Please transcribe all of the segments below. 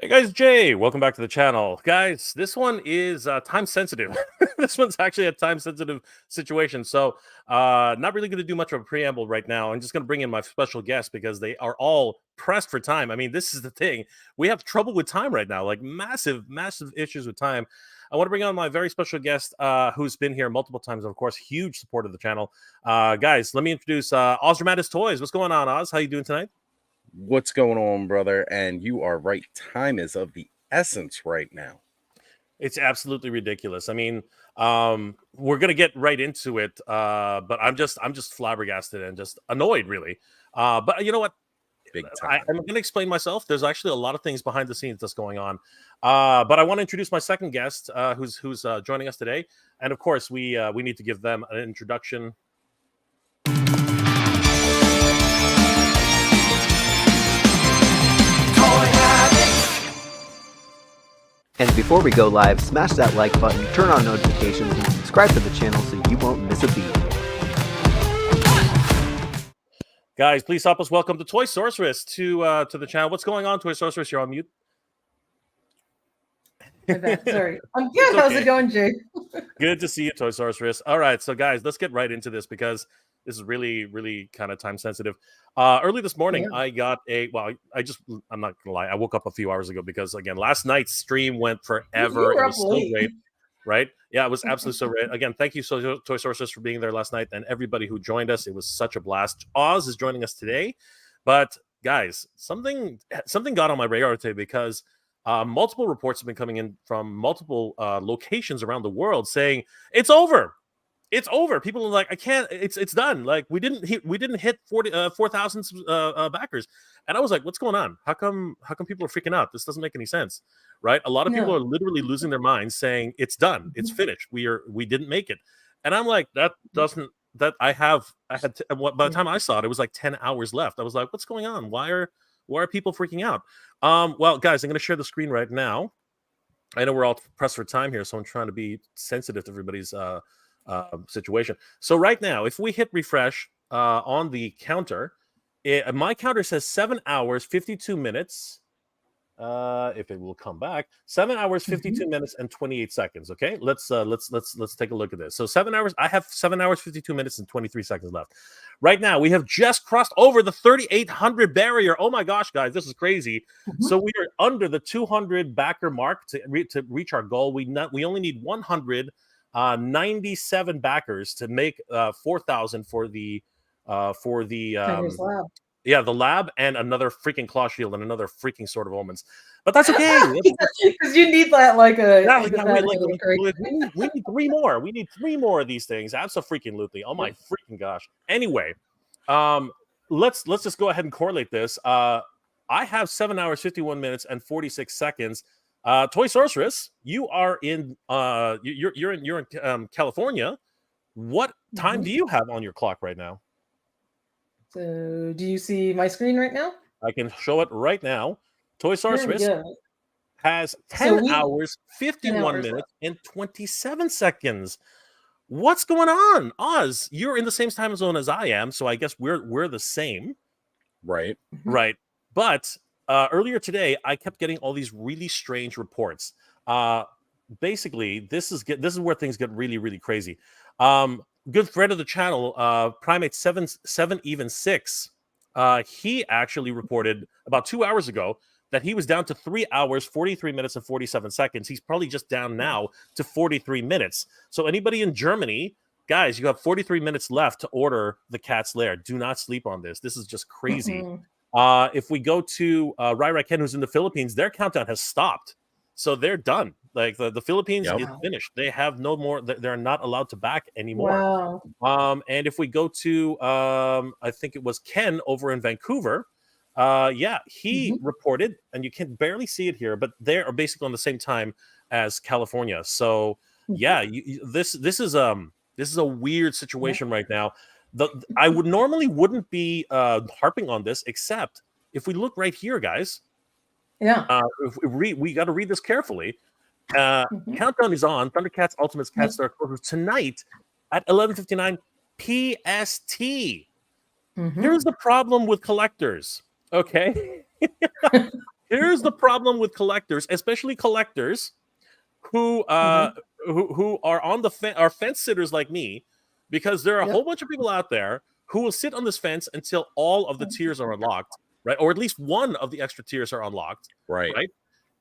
Hey guys, Jay, welcome back to the channel. Guys, this one is time sensitive. This one's actually a time sensitive situation. So, not really going to do much of a preamble right now. I'm just going to bring in my special guests because they are all pressed for time. I mean, this is the thing. We have trouble with time right now, like massive, massive issues with time. I want to bring on my very special guest who's been here multiple times, and of course, huge support of the channel. Guys, let me introduce Oz Dramatis Toys. What's going on, Oz? How you doing tonight? What's going on, brother? And you are right. Time is of the essence right now. It's absolutely ridiculous. I mean, we're gonna get right into it, but I'm just flabbergasted and just annoyed, really. But you know what? Big time. I'm going to explain myself. There's actually a lot of things behind the scenes that's going on. But I want to introduce my second guest, who's joining us today, and of course, we need to give them an introduction. And before we go live, smash that like button, turn on notifications, and subscribe to the channel so you won't miss a beat. Guys, please help us welcome the Toy Sorceress to the channel. What's going on, Toy Sorceress? You're on mute. Sorry. I'm good. Okay. How's it going, Jay? Good to see you, Toy Sorceress. All right, so guys, let's get right into this because this is really, really kind of time sensitive. Early this morning, I got I'm not gonna lie, I woke up a few hours ago because again, last night's stream went forever. It was so great, right? Yeah, it was absolutely so great. Again, thank you, Toy Sorceress, for being there last night, and everybody who joined us. It was such a blast. Oz is joining us today, but guys, something got on my radar today because multiple reports have been coming in from multiple locations around the world saying it's over. It's over. People are like, I can't. It's done. Like we didn't hit 4,000 backers, and I was like, what's going on? How come people are freaking out? This doesn't make any sense, right? A lot of people are literally losing their minds, saying it's done. It's finished. We didn't make it, and I'm like, that doesn't. That I had. By the time I saw it, it was like 10 hours left. I was like, what's going on? Why are people freaking out? Well, guys, I'm going to share the screen right now. I know we're all pressed for time here, so I'm trying to be sensitive to everybody's situation. So right now, if we hit refresh on the counter, my counter says 7 hours 52 minutes. If it will come back, 7 hours 52 minutes and 28 seconds. Okay, let's take a look at this. So 7 hours. I have 7 hours 52 minutes and 23 seconds left. Right now, we have just crossed over the 3,800 barrier. Oh my gosh, guys, this is crazy. So we are under the 200 backer mark to reach our goal. We only need 197 backers to make 4,000 for the the lab and another freaking claw shield and another freaking sword of omens. But that's okay. Because you need that we need three more. We need 3 more of these things. Absolutely. Oh my freaking gosh. Anyway, let's just go ahead and correlate this. I have 7 hours 51 minutes and 46 seconds. Toy Sorceress, you are in you're in California. What time do you have on your clock right now? So do you see my screen right now? I can show it right now. Toy Sorceress has 10 hours 51 minutes and 27 seconds. What's going on? Oz, you're in the same time zone as I am, so I guess we're the same. Right. Right. But earlier today, I kept getting all these really strange reports. Basically, this is where things get really, really crazy. Good friend of the channel, Primate 776, he actually reported about 2 hours ago that he was down to 3 hours, 43 minutes, and 47 seconds. He's probably just down now to 43 minutes. So anybody in Germany, guys, you have 43 minutes left to order the Cat's Lair. Do not sleep on this. This is just crazy. If we go to Rai Ken, who's in the Philippines, their countdown has stopped. So they're done. Like the Philippines is finished. They have no more. They're not allowed to back anymore. Wow. And if we go to, I think it was Ken over in Vancouver. He reported, and you can barely see it here, but they are basically on the same time as California. So this is a weird situation right now. I wouldn't be harping on this, except if we look right here, guys. If we got to read this carefully. Countdown is on. Thundercats Ultimate's Cat Star Closers tonight at 11:59 PST. Here's the problem with collectors. Okay. Here's the problem with collectors, especially collectors who who are on the are fence sitters like me, because there are a whole bunch of people out there who will sit on this fence until all of the tiers are unlocked, right? Or at least one of the extra tiers are unlocked, Right.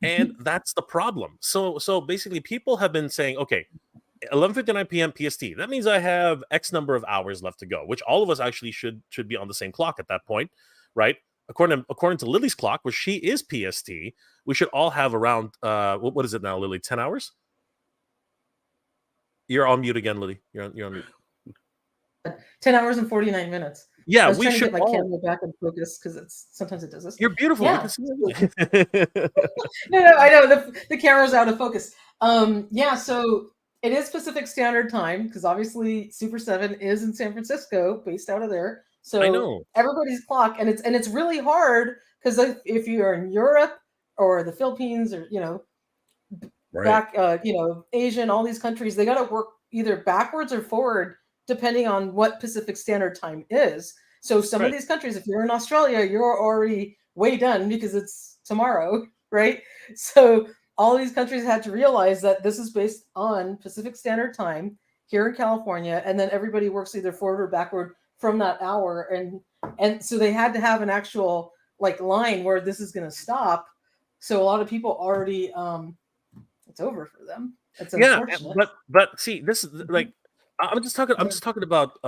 And that's the problem. So basically, people have been saying, okay, 11:59 p.m. PST. That means I have X number of hours left to go, which all of us actually should be on the same clock at that point, right? According to Lily's clock, which she is PST, we should all have around what is it now, Lily? 10 hours? You're on mute again, Lily. You're on mute. 10 hours and 49 minutes. Yeah, I was we trying should to get my camera back in focus because sometimes it does this. You're beautiful. Yeah. We can see everything. No, I know the camera's out of focus. Yeah, so it is Pacific Standard Time because obviously Super 7 is in San Francisco, based out of there. So I know everybody's clock, and it's really hard because if you are in Europe or the Philippines or back Asia and all these countries, they got to work either backwards or forward depending on what Pacific Standard Time is. So some of these countries, if you're in Australia, you're already way done because it's tomorrow, right? So all these countries had to realize that this is based on Pacific Standard Time here in California, and then everybody works either forward or backward from that hour, and so they had to have an actual line where this is going to stop. So a lot of people already it's over for them. It's unfortunate. But see, this is I'm just talking about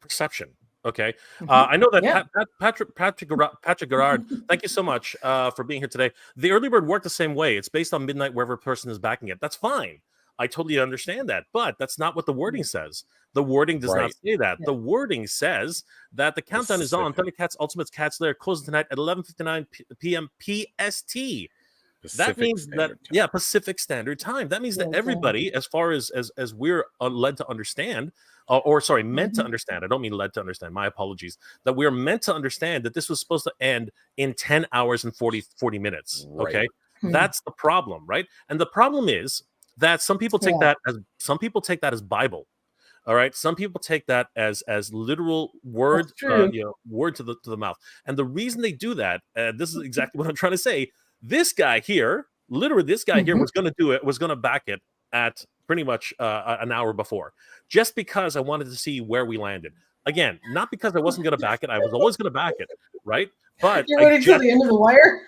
perception. Okay, I know that Patrick Garrard. Thank you so much for being here today. The early bird worked the same way. It's based on midnight wherever a person is backing it. That's fine. I totally understand that, but that's not what the wording says. The wording does not say that. The wording says that the countdown is on. Thundercats Ultimate Cats Lair closes tonight at 11:59 p.m. PST. That means Pacific Standard Time. That means that everybody, as far as we're led to understand, meant to understand. I don't mean led to understand. My apologies. That we're meant to understand that this was supposed to end in 10 hours and 40 minutes. Right. Okay, that's the problem, right? And the problem is that some people take that as Bible. All right, some people take that as literal word, word to the mouth. And the reason they do that, this is exactly what I'm trying to say. This guy here, was going to do it, was going to back it at pretty much an hour before, just because I wanted to see where we landed. Again, not because I wasn't going to back it. I was always going to back it, right? But you're waiting till the end of the wire.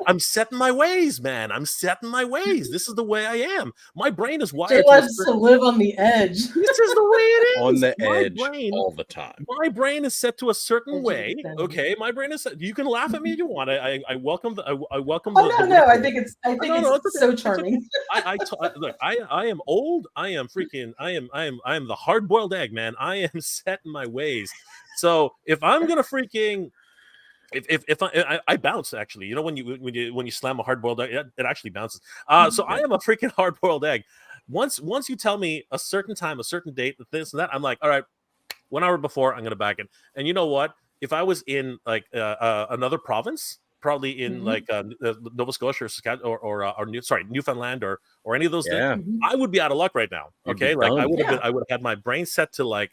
I'm setting my ways, man. I'm setting my ways. This is the way I am. My brain is wired Jay loves to live on the edge. This is the way it is. On the edge all the time. My brain is set to a certain way. Okay, my brain is set. You can laugh at me if you want. I welcome I welcome. No. I think it's so charming. Look, I am old. I am the hard boiled egg, man. I am set in my ways. So if I'm gonna freaking If I bounce, actually, when you slam a hard boiled egg, it actually bounces. So I am a freaking hard boiled egg. Once you tell me a certain time, a certain date, this and that, I'm like, all right, 1 hour before, I'm gonna back it. And you know what? If I was in another province, probably in Nova Scotia or Newfoundland or any of those things, I would be out of luck right now. Okay, I would have had my brain set to 11.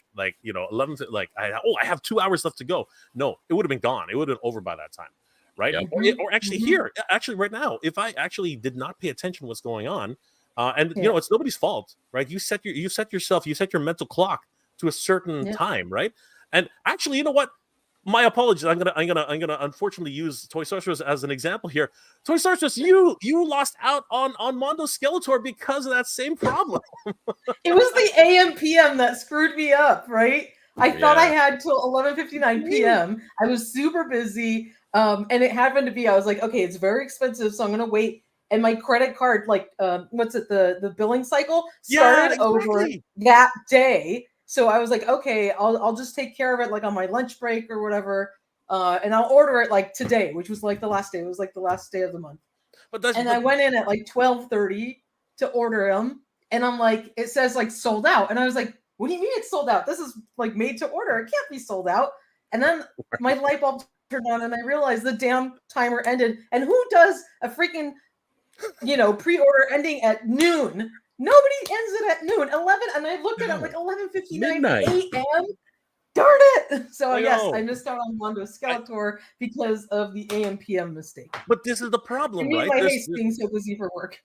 I have 2 hours left to go. No, it would have been gone. It would have been over by that time, right? Or actually right now, if I actually did not pay attention to what's going on, it's nobody's fault, right? You set your mental clock to a certain time, right? And actually, you know what? My apologies. I'm gonna unfortunately use Toy Sorceress as an example here. Toy Sorceress, you lost out on Mondo Skeletor because of that same problem. It was the AM PM that screwed me up, right? I thought I had till 11:59 p.m. I was super busy, and it happened to be. I was like, okay, it's very expensive, so I'm gonna wait. And my credit card, the billing cycle started over that day. So I was like, okay, I'll just take care of it on my lunch break or whatever, and I'll order it today, which was the last day. It was the last day of the month. I went in at 12:30 to order them, and I'm like, it says sold out, and I was like, what do you mean it's sold out? This is made to order. It can't be sold out. And then my light bulb turned on, and I realized the damn timer ended. And who does a freaking pre-order ending at noon? Nobody ends it at noon, 11, and I looked at it 11:59 a.m. Darn it! So I yes, know. I missed out on Mondo Skeletor because of the AM/PM mistake. But this is the problem, Me and right? my haste being so busy for work.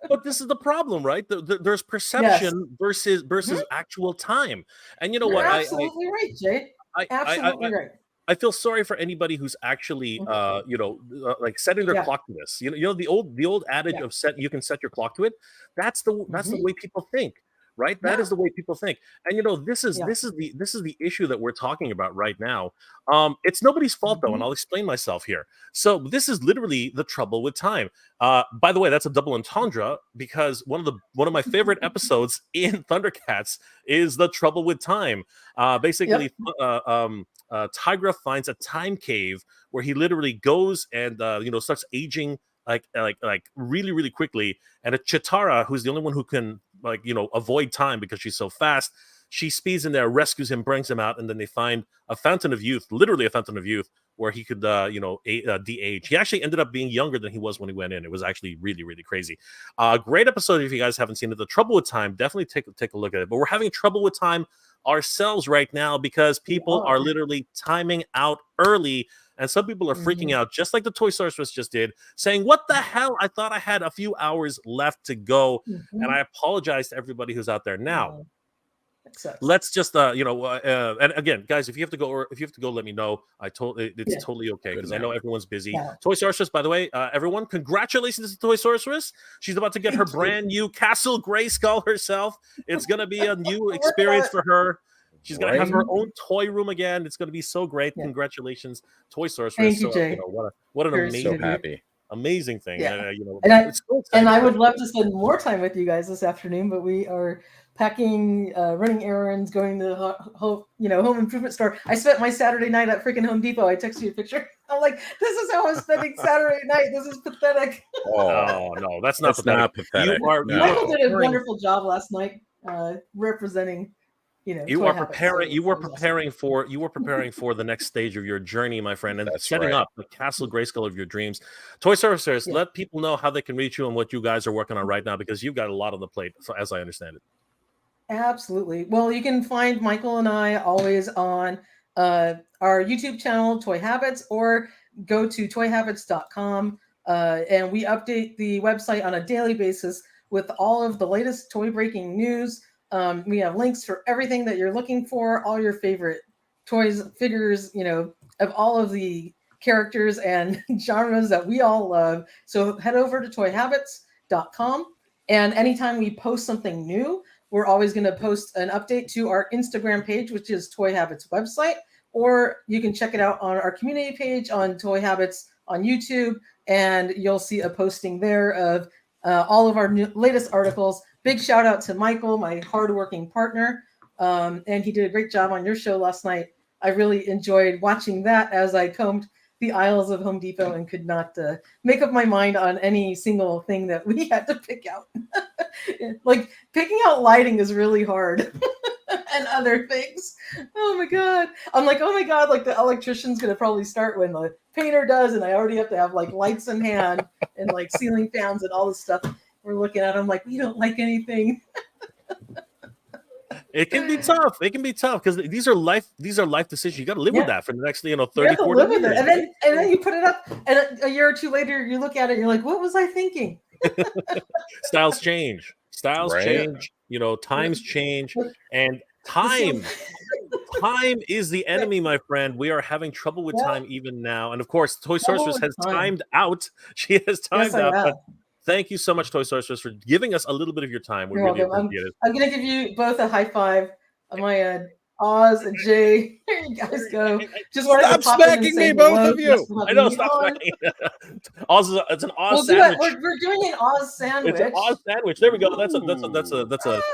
But this is the problem, right? There's Yes. perception versus actual time. And you know You're what? absolutely right, Jay. I Absolutely right. I feel sorry for anybody who's actually, like setting their Yeah. clock to this. You know the old adage Yeah. of you can set your clock to it. That's the way people think, right? That is the way people think. And you know this is the issue that we're talking about right now. It's nobody's fault though, and I'll explain myself here. So this is literally the trouble with time. By the way, that's a double entendre because one of my favorite episodes in Thundercats is the trouble with time. Basically, Tigra finds a time cave where he literally goes and starts aging like really really quickly, and a Chitara, who's the only one who can avoid time because she's so fast, she speeds in there, rescues him, brings him out, and then they find a fountain of youth, literally a fountain of youth, where he could de-age. He actually ended up being younger than he was when he went in. It was actually really really crazy. Great episode. If you guys haven't seen it, the trouble with time, definitely take a look at it. But we're having trouble with time ourselves right now because people are literally timing out early, and some people are freaking out, just like the Toy Sorceress just did, saying, "What the hell? I thought I had a few hours left to go." And I apologize to everybody who's out there now. Let's just and again, guys, if you have to go, let me know. It's totally okay because I know everyone's busy. Toy Sorceress, by the way, everyone, congratulations to Toy Sorceress. She's about to get her brand new Castle Grayskull herself. It's gonna be a new experience for her. She's gonna have her own toy room again. It's gonna be so great. Congratulations, Toy Sorceress. Thank you, Jay. What an amazing thing. And I would love to spend more time with you guys this afternoon, but we are packing, running errands, going to the home improvement store. I spent my Saturday night at freaking Home Depot. I texted you a picture. I'm like, this is how I'm spending Saturday night. This is pathetic. Oh no, that's not pathetic. Michael did a wonderful job last night, representing. You were preparing for the next stage of your journey, my friend, and setting up the Castle Grayskull of your dreams. Toy Sorceress, let people know how they can reach you and what you guys are working on right now, because you've got a lot on the plate, as I understand it. Absolutely. Well, you can find Michael and I always on our YouTube channel, Toy Habits, or go to toyhabits.com, and we update the website on a daily basis with all of the latest toy breaking news. We have links for everything that you're looking for, all your favorite toys, figures, of all of the characters and genres that we all love. So head over to toyhabits.com. And anytime we post something new, we're always going to post an update to our Instagram page, which is Toy Habits website, or you can check it out on our community page on Toy Habits on YouTube, and you'll see a posting there of all of our latest articles. Big shout out to Michael, my hardworking partner. And he did a great job on your show last night. I really enjoyed watching that as I combed the aisles of Home Depot and could not make up my mind on any single thing that we had to pick out. Like picking out lighting is really hard. And other things. Oh my God. I'm like, oh my God, like the electrician's going to probably start when the painter does. And I already have to have like lights in hand and like ceiling fans and all this stuff. We're looking at them like, we don't like anything. It can be tough. It can be tough because these are life decisions. You got to live with that for the next 30, 40 years. And then you put it up, and a year or two later, you look at it, and you're like, what was I thinking? Styles change. Change. Times change, and time is the enemy, my friend. We are having trouble with time even now, and of course, Toy Sorceress has timed out. She has timed out. But thank you so much, Toy Sorceress, for giving us a little bit of your time. We really appreciate it. I'm going to give you both a high five on my end. Oz and Jay, here you guys go. Just stop smacking me, both of you. I know, stop smacking. Oz it's an Oz sandwich. We're doing an Oz sandwich. It's an Oz sandwich. There we go. That's a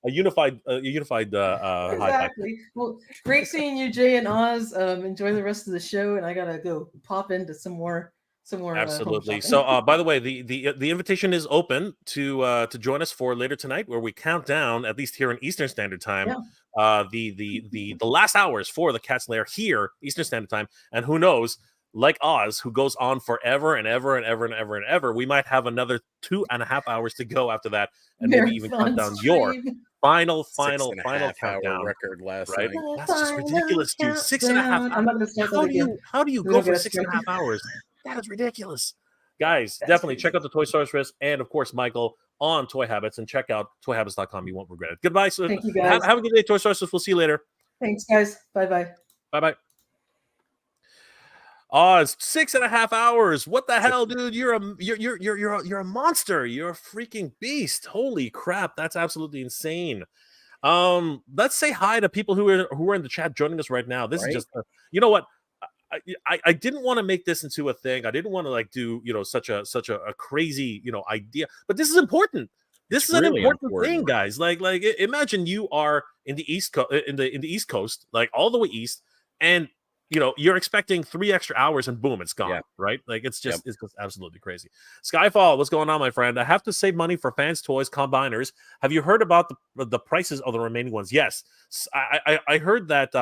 unified exactly. High five. Well, great seeing you, Jay and Oz. Enjoy the rest of the show, and I gotta go pop into some more. Absolutely. So, by the way, the invitation is open to join us for later tonight, where we count down, at least here in Eastern Standard Time, the last hours for the Cat's Lair here, Eastern Standard Time, and who knows, like Oz, who goes on forever and ever and ever and ever and ever, we might have another 2.5 hours to go after that, and maybe even count down your final 6.5 hour countdown. record last Right? night. That's just ridiculous, dude. 6.5 hours. I'm not gonna start that again. How do you We go don't for get a 6.5 hours? That is ridiculous. Guys, That's definitely crazy. check out the Toy Sorceress and, of course, Michael on Toy Habits, and check out toyhabits.com. You won't regret it. Goodbye. So Thank you, guys. have a good day, Toy Sorceress. We'll see you later. Thanks, guys. Bye-bye. Bye-bye. Oh, it's 6.5 hours. What the hell, dude? You're a monster. You're a freaking beast. Holy crap. That's absolutely insane. Let's say hi to people who are in the chat joining us right now. This is just you know what? I didn't want to make this into a thing. I didn't want to like do, such a crazy, idea, but this is important. This is an important thing, guys. Like imagine you are in the East Coast, in the East Coast, like all the way east, and you're expecting 3 extra hours, and boom, it's gone. Right? Like it's just absolutely crazy. Skyfall, what's going on, my friend? I have to save money for fans, toys, combiners. Have you heard about the prices of the remaining ones? Yes, I heard that.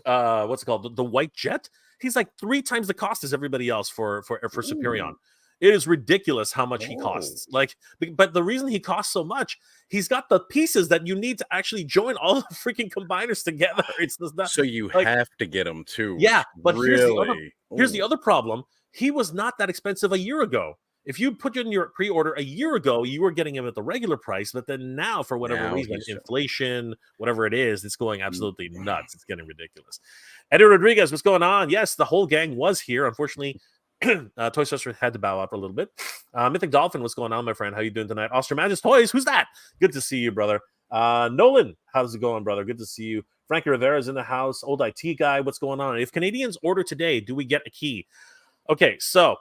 What's it called? The White Jet. He's like 3 times the cost as everybody else for Superion. It is ridiculous how much he costs. Like, but the reason he costs so much, he's got the pieces that you need to actually join all the freaking combiners together. It's just not, so you have to get them too. Yeah, but here's the other problem. He was not that expensive a year ago. If you put in your pre-order a year ago, you were getting him at the regular price, but then now, for whatever reason, inflation, whatever it is, it's going absolutely nuts. It's getting ridiculous. Eddie Rodriguez, what's going on? Yes, the whole gang was here. Unfortunately, Toy Sorceress had to bow out for a little bit. Mythic Dolphin, what's going on, my friend? How you doing tonight? Ostermagus Toys, who's that? Good to see you, brother. Nolan, how's it going, brother? Good to see you. Frankie Rivera's in the house. Old IT guy, what's going on? If Canadians order today, do we get a key? Okay, so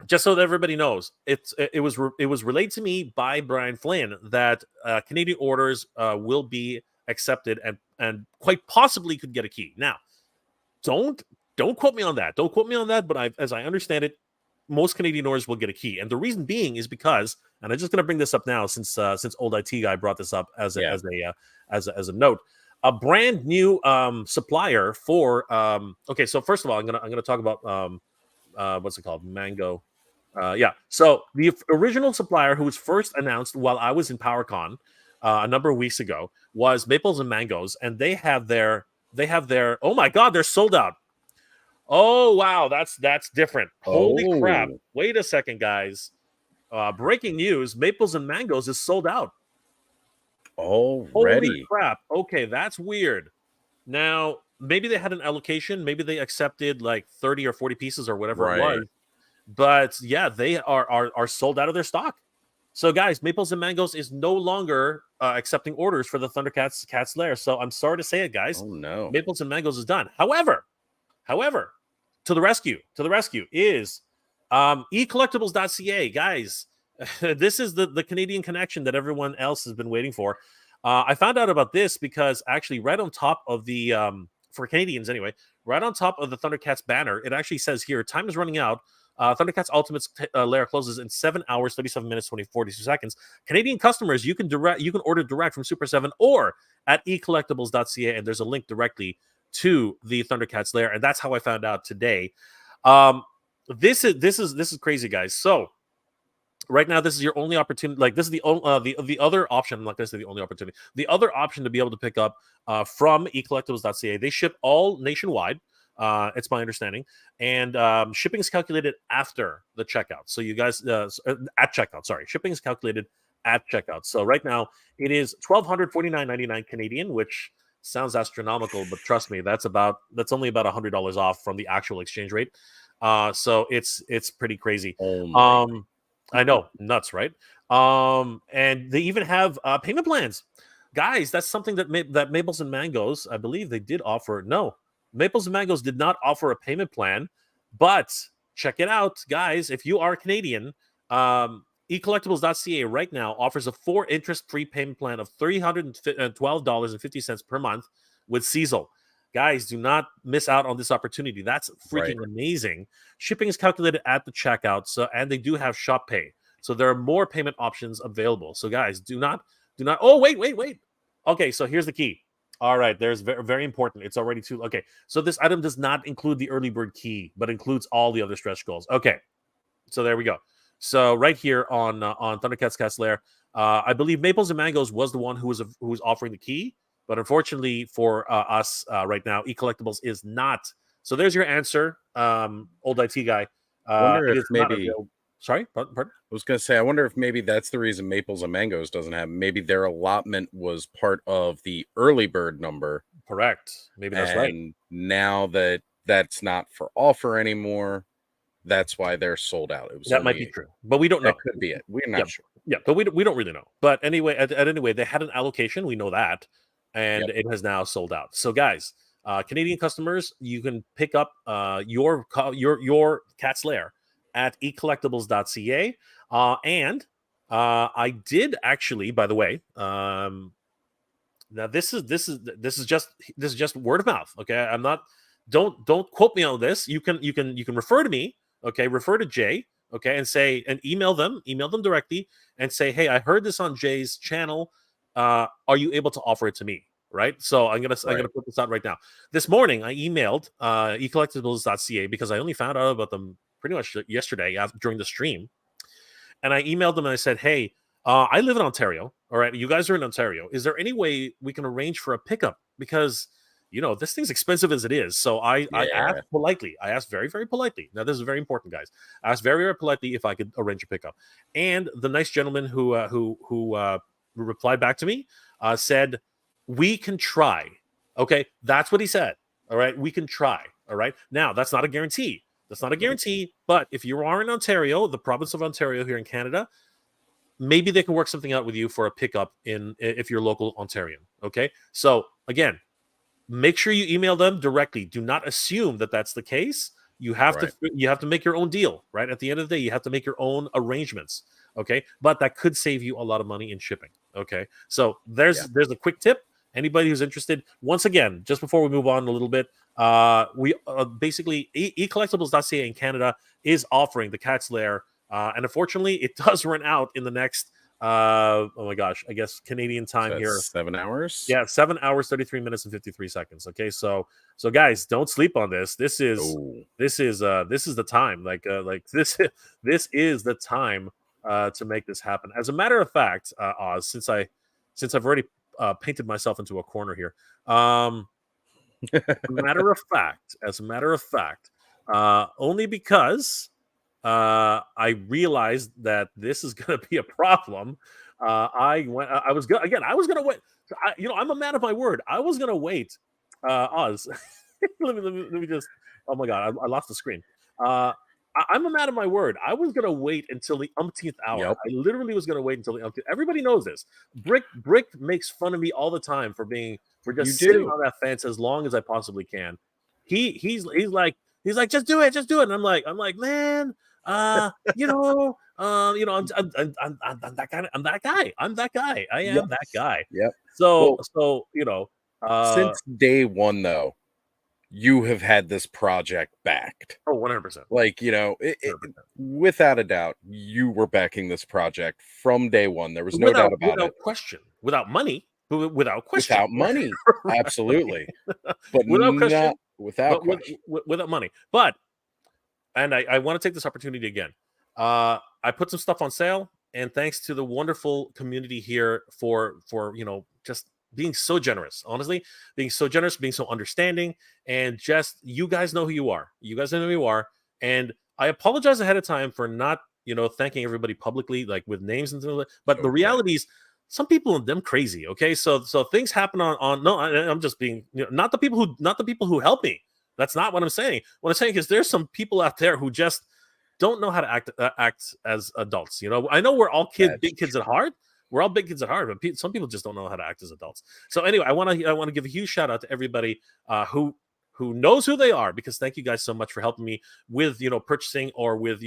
just so that everybody knows, it was relayed to me by Brian Flynn that Canadian orders will be accepted and quite possibly could get a key. Now, don't quote me on that. Don't quote me on that. But as I understand it, most Canadian orders will get a key, and the reason being is because, and I'm just going to bring this up now since Old IT guy brought this up as a note. A brand new supplier for okay. So first of all, I'm gonna talk about what's it called? Mango. So the original supplier who was first announced while I was in PowerCon a number of weeks ago was Maples and Mangoes, and they have their oh my god, they're sold out. Oh wow, that's different. Holy crap. Wait a second, guys. Breaking news, Maples and Mangoes is sold out. Already. Holy crap. Okay, that's weird. Now, maybe they had an allocation, maybe they accepted like 30 or 40 pieces or whatever it was. But yeah, they are sold out of their stock. So guys, Maples and Mangoes is no longer accepting orders for the Thundercats Cat's Lair. So I'm sorry to say it, guys. Oh no. Maples and Mangoes is done. However, to the rescue is E-collectibles.ca. Guys, this is the Canadian connection that everyone else has been waiting for. I found out about this because actually right on top of the for Canadians anyway, right on top of the Thundercats banner, it actually says here, time is running out. Thundercats Ultimate's lair closes in 7 hours, 37 minutes, 42 seconds. Canadian customers, you can order direct from Super7 or at ecollectibles.ca, and there's a link directly to the Thundercats lair, and that's how I found out today. This is crazy, guys. So right now, this is your only opportunity. Like, this is the other option. I'm not going to say the only opportunity. The other option to be able to pick up from ecollectibles.ca. They ship all nationwide. It's my understanding, and shipping is calculated after the checkout. So you guys at checkout. Sorry, shipping is calculated at checkout. So right now it is $1,249.99 Canadian, which sounds astronomical, but trust me, that's only about $100 off from the actual exchange rate. So it's pretty crazy. I know, nuts, right? And they even have payment plans, guys. That's something that Maples and Mangoes, I believe, they did offer. No. Maples and Mangoes did not offer a payment plan, but check it out, guys. If you are Canadian, ecollectibles.ca right now offers a 4 interest-free payment plan of $312.50 per month with Cecil. Guys, do not miss out on this opportunity. That's freaking amazing. Shipping is calculated at the checkout, and they do have shop pay. So there are more payment options available. So guys, do not. Oh, wait. Okay, so here's the key. All right, there's very, very important. It's already too. Okay, so this item does not include the early bird key, but includes all the other stretch goals. Okay, so there we go. So right here on Thundercats Cat's Lair, I believe Maples and Mangoes was the one who was offering the key, but unfortunately for us right now, E-collectibles is not. So there's your answer, old IT guy. Wonder It if is not maybe. available. Sorry, pardon? I was going to say, I wonder if maybe that's the reason Maples and Mangoes doesn't have. Maybe their allotment was part of the early bird number. Correct. Maybe that's right. And now that that's not for offer anymore, that's why they're sold out. It was That might be true, but we don't know. That could be it. We're not sure. Yeah, but we don't really know. But anyway, anyway, they had an allocation. We know that, and it has now sold out. So, guys, Canadian customers, you can pick up your Cat's Lair at ecollectibles.ca. And I did actually, by the way, now this is just word of mouth. Okay, I'm not. Don't quote me on this. You can refer to me. Okay, refer to Jay. Okay, and email them directly and say, hey, I heard this on Jay's channel. Are you able to offer it to me? Right. So I'm gonna put this out right now. This morning I emailed ecollectibles.ca because I only found out about them pretty much yesterday during the stream, and I emailed them and I said, hey, I live in Ontario. All right, you guys are in Ontario. Is there any way we can arrange for a pickup? Because this thing's expensive as it is. So I asked politely. I asked very, very politely. Now, this is very important, guys. I asked very, very politely if I could arrange a pickup. And the nice gentleman who replied back to me said, we can try. Okay, that's what he said. All right, we can try. All right. Now, that's not a guarantee. But if you are in Ontario, the province of Ontario here in Canada, maybe they can work something out with you for a pickup if you're local Ontarian. Okay, so again, make sure you email them directly. Do not assume that that's the case. You have to make your own deal, right? At the end of the day, you have to make your own arrangements, okay? But that could save you a lot of money in shipping, okay? So there's a quick tip. Anybody who's interested, once again, just before we move on a little bit, we basically ecollectibles.ca in Canada is offering the Cat's Lair, and unfortunately, it does run out in the next. Oh my gosh, I guess Canadian time here 7 hours. Yeah, 7 hours 33 minutes and 53 seconds. Okay, so guys, don't sleep on this. This is the time. This is the time to make this happen. As a matter of fact, Oz, since I've already painted myself into a corner here, as a matter of fact, only because I realized that this is going to be a problem. I was going to wait. I'm a man of my word. I was going to wait. Oz, let me just. Oh my God, I lost the screen. I'm a man of my word. I was going to wait until the umpteenth hour. Yep. I literally was going to wait until the umpteenth. Everybody knows this. Brick makes fun of me all the time for just sitting on that fence as long as I possibly can. He's like, just do it. And I'm like, man. I'm that guy. I'm that guy. I am that guy. Yep. So since day one, though, you have had this project backed. Oh, 100%. Like, without a doubt, you were backing this project from day one. There was no doubt about it. Without question. Without money. Without question. Without money. Right. Absolutely. But without question. Without question. Without money. But and I want to take this opportunity again. I put some stuff on sale, and thanks to the wonderful community here for just being so generous. Honestly, being so generous, being so understanding, and just you guys know who you are. You guys know who you are, and I apologize ahead of time for not thanking everybody publicly, like with names and things. But the reality is, some people are them crazy. Okay, so things happen on. No, I'm just being not the people who help me. That's not what I'm saying. What I'm saying is there's some people out there who just don't know how to act as adults. I know we're all big kids at heart. We're all big kids at heart, but some people just don't know how to act as adults. So anyway, I want to give a huge shout out to everybody who knows who they are, because thank you guys so much for helping me with purchasing or with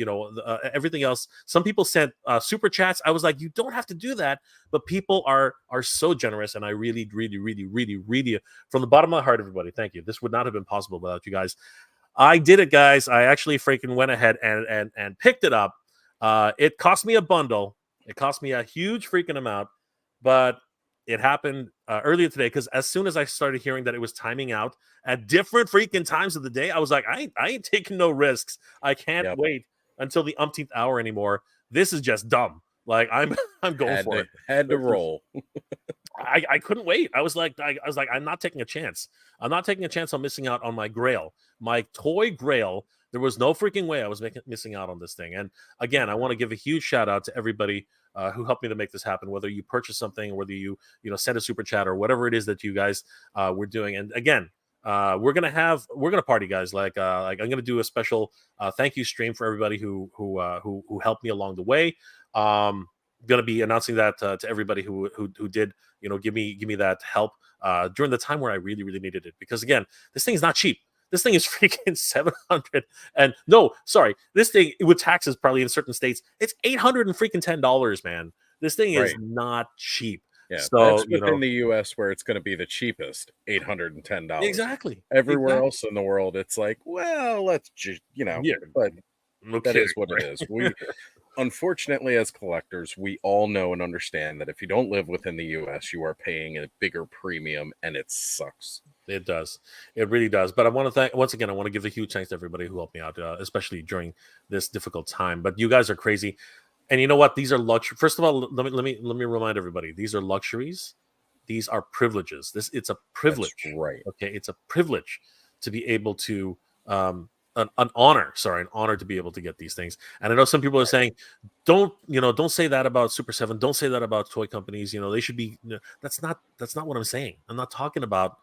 everything else. Some people sent super chats. I was like, you don't have to do that, but people are so generous, and I really, really, really, really, really, from the bottom of my heart, everybody, thank you. This would not have been possible without you guys. I did it, guys. I actually freaking went ahead and picked it up. It cost me a bundle. It cost me a huge freaking amount, but it happened earlier today, because as soon as I started hearing that it was timing out at different freaking times of the day, I was like, I ain't taking no risks. I can't wait until the umpteenth hour anymore. This is just dumb. Like I'm going for it. Had to roll. I couldn't wait. I was like, I'm not taking a chance. I'm not taking a chance on missing out on my Grail, my toy Grail. There was no freaking way I was missing out on this thing. And again, I want to give a huge shout out to everybody who helped me to make this happen. Whether you purchase something, whether you send a super chat or whatever it is that you guys were doing. And again, we're gonna party, guys. Like I'm gonna do a special thank you stream for everybody who helped me along the way. Gonna be announcing that to everybody who did give me that help during the time where I really needed it, because again, this thing is not cheap. This thing is freaking 700 and no, sorry, this thing with taxes probably in certain states it's $810, man. This thing is not cheap. Yeah, so that's within the U.S. where it's going to be the cheapest, $810. Exactly. Everywhere else in the world, it's like, well, let's just but that is what it is. We unfortunately, as collectors, we all know and understand that if you don't live within the U.S., you are paying a bigger premium, and it sucks. It does. It really does. But I want to thank once again. I want to give a huge thanks to everybody who helped me out, especially during this difficult time. But you guys are crazy, and you know what? These are luxury. First of all, let me remind everybody: these are luxuries. These are privileges. It's a privilege, That's right? Okay, it's a privilege to be able to an honor. Sorry, an honor to be able to get these things. And I know some people are saying, don't say that about Super7. Don't say that about toy companies. They should be. That's not what I'm saying. I'm not talking about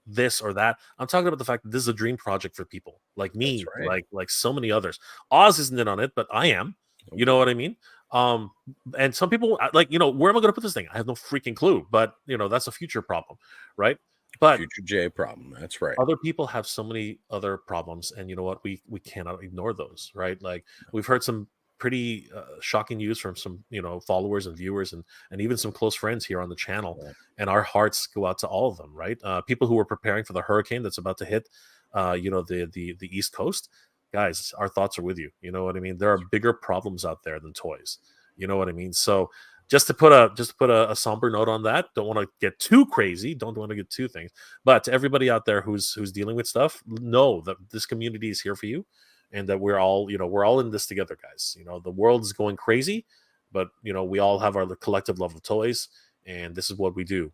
this or that. I'm talking about the fact that this is a dream project for people like me, right. like so many others. Oz isn't in on it, but I am. You know what I mean? And some people like, where am I going to put this thing? I have no freaking clue, but that's a future problem, right? But future J problem. That's right. Other people have so many other problems, and you know what? We cannot ignore those, right? Like we've heard some pretty shocking news from some followers and viewers and even some close friends here on the channel, and our hearts go out to all of them, right? People who are preparing for the hurricane that's about to hit the East Coast. Guys, our thoughts are with you. You know what I mean? There are bigger problems out there than toys. You know what I mean? So just to put a somber note on that, don't want to get too crazy, don't want to get too things, but to everybody out there who's dealing with stuff, know that this community is here for you, and that we're all in this together, guys. The world is going crazy, but we all have our collective love of toys, and this is what we do,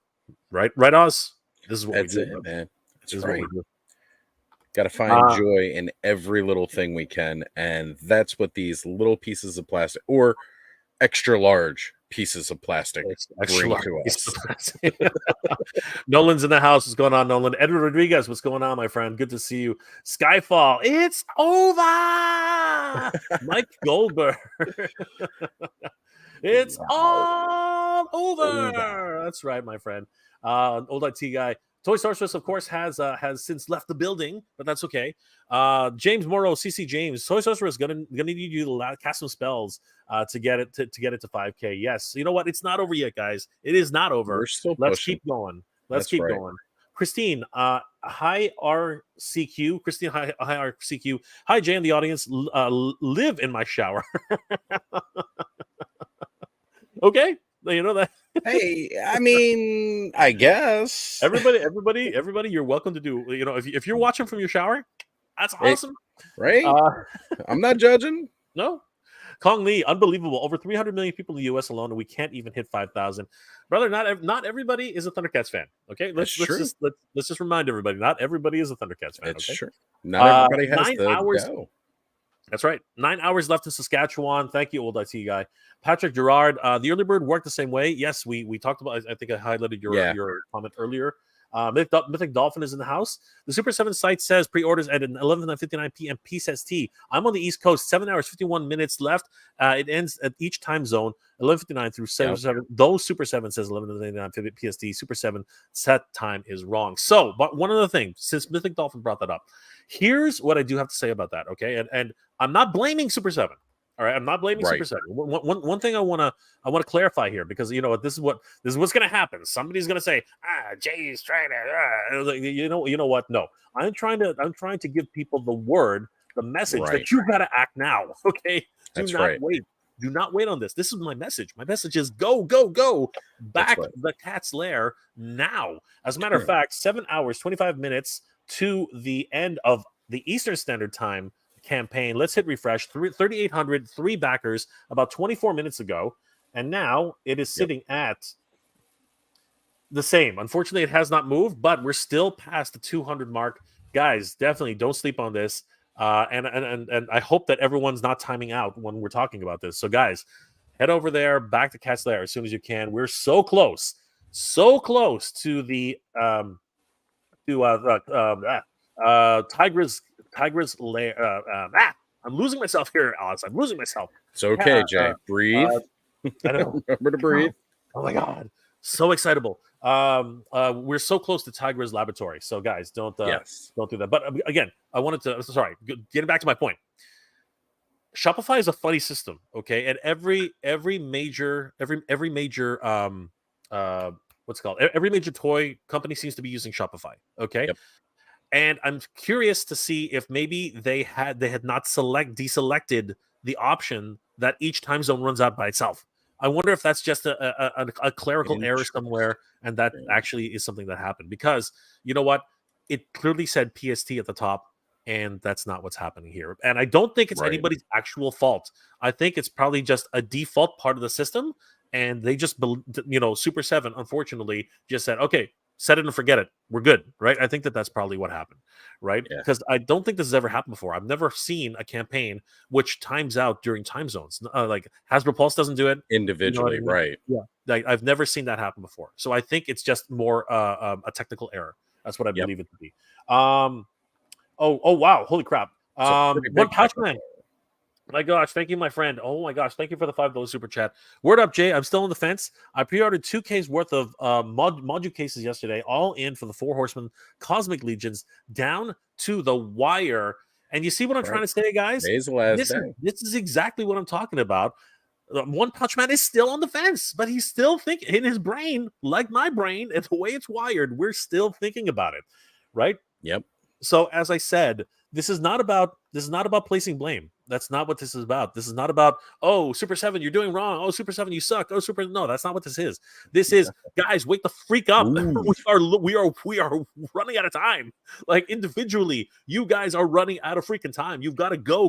right, Oz? This is what we do, man. That's right. Got to find joy in every little thing we can, and that's what these little pieces of plastic or extra large pieces of plastic bring to us. Nolan's in the house. What's going on, Nolan? Edward Rodriguez, what's going on, my friend? Good to see you. Skyfall, it's over. Mike Goldberg. It's all over. That's right, my friend. Old IT guy. Toy Sorceress, of course, has since left the building, but that's okay. James Morrow, CC James, Toy Sorceress gonna need you to cast some spells to get it to 5K. Yes, you know what? It's not over yet, guys. It is not over. We're still Let's pushing. keep going. Let's keep going. Christine, hi RCQ. Christine, hi RCQ. Hi Jay in the audience. Live in my shower. Okay. You know that. Hey, I mean, I guess everybody, you're welcome to do. If you're watching from your shower, that's awesome, right? I'm not judging. No, Kong Lee, unbelievable. Over 300 million people in the U.S. alone, and we can't even hit 5,000. Brother, not everybody is a Thundercats fan. Okay, let's just remind everybody, not everybody is a Thundercats fan. It's okay? true. Not everybody has 9 the hours. go. That's right. 9 hours left in Saskatchewan. Thank you, old IT guy. Patrick Gerard, the early bird worked the same way. Yes, we talked about. I think I highlighted your comment earlier. Mythic Dolphin is in the house. The Super7 site says pre-orders at 11:59 p.m. PST. I'm on the East Coast. 7 hours 51 minutes left. It ends at each time zone 11:59 through 7. Though Super7 says 11:59 PST, Super7 set time is wrong. So, but one other thing, since Mythic Dolphin brought that up, here's what I do have to say about that. Okay, and I'm not blaming Super7. All right, I'm not blaming Super7. One thing I want to clarify here, because this is what's going to happen. Somebody's going to say, Jay's trying to, you know what? No, I'm trying to give people the word, the message that you've got to act now. Okay, do not wait. Do not wait on this. This is my message. My message is go back the cat's lair now. As a matter of fact, 7 hours 25 minutes to the end of the Eastern Standard Time. campaign. Let's hit refresh. 3,800, 3 backers about 24 minutes ago. And now it is sitting at the same. Unfortunately, it has not moved, but we're still past the 200 mark. Guys, definitely don't sleep on this. And I hope that everyone's not timing out when we're talking about this. So, guys, head over there, back to Cat's Lair as soon as you can. We're so close to the Tiger's Lair. I'm losing myself here, Alice. I'm losing myself. It's okay, Jay. Breathe. I don't remember to breathe. Oh my God, so excitable. We're so close to Tiger's laboratory. So guys, don't do that. But again, I wanted to. Sorry, getting back to my point. Shopify is a funny system, okay? And every major what's it called? Every major toy company seems to be using Shopify, okay? Yep. And I'm curious to see if maybe they had not deselected the option that each time zone runs out by itself. I wonder if that's just a clerical error somewhere, and that actually is something that happened. Because you know what? It clearly said PST at the top, and that's not what's happening here. And I don't think it's anybody's actual fault. I think it's probably just a default part of the system, and they just, Super7, unfortunately, just said, okay, set it and forget it. We're good, right? I think that's probably what happened, right? Because I don't think this has ever happened before. I've never seen a campaign which times out during time zones. Like Hasbro Pulse doesn't do it individually, right? Yeah, like I've never seen that happen before. So I think it's just more a technical error. That's what I believe it to be. Oh wow, holy crap! One pouch man. My gosh, thank you, my friend. Oh my gosh, thank you for the $5 super chat. Word up, Jay. I'm still on the fence. I pre-ordered 2K's worth of module cases yesterday, all in for the 4 Horsemen Cosmic Legions, down to the wire. And you see what I'm trying to say, guys? This is exactly what I'm talking about. One Punch Man is still on the fence, but he's still thinking in his brain, like my brain, and the way it's wired, we're still thinking about it, right? Yep. So as I said, this is not about placing blame. That's not what this is about. This is not about, oh, Super7, you're doing wrong. Oh, Super7, you suck. Oh, no, that's not what this is. This is, guys, wake the freak up. We are running out of time. Like individually, you guys are running out of freaking time. You've got to go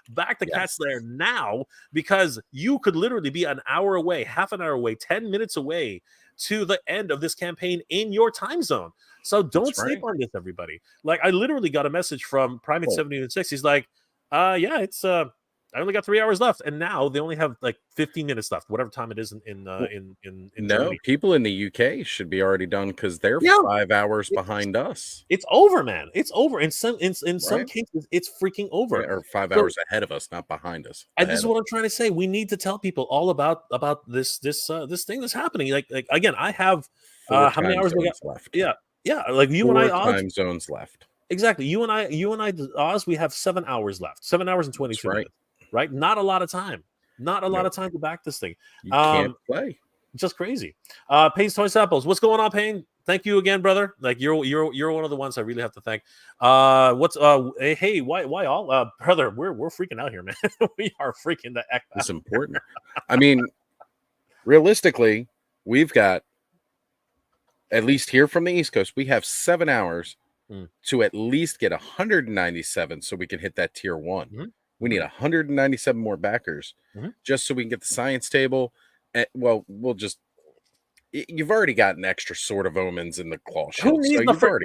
back to Cat's Lair now, because you could literally be an hour away, half an hour away, 10 minutes away to the end of this campaign in your time zone. So don't sleep on this, everybody. Like I literally got a message from Primate 76. He's like, it's I only got 3 hours left, and now they only have like 15 minutes left, whatever time it is in Germany. People in the UK should be already done because they're 5 hours behind us. It's over, man. It's over. In some cases, it's freaking over. Or 5 hours ahead of us, not behind us. And this is what I'm trying to say. We need to tell people all about this thing that's happening. Like again, I have how many hours we got left? Yeah, like you and I, time zones left. Exactly. You and I, Oz, we have 7 hours left. 7 hours and 22 minutes. Right? Not a lot of time. Not a lot of time to back this thing. You can't play. Just crazy. Payne's Toy Samples. What's going on, Payne? Thank you again, brother. Like you're one of the ones I really have to thank. Hey, why all brother, we're freaking out here, man. We are freaking the heck out. It's important. I mean, realistically, we've got, at least here from the East Coast, we have 7 hours to at least get 197 so we can hit that tier 1. Mm-hmm. We need 197 more backers just so we can get the science table. And, you've already got an extra Sword of Omens in the claw shield.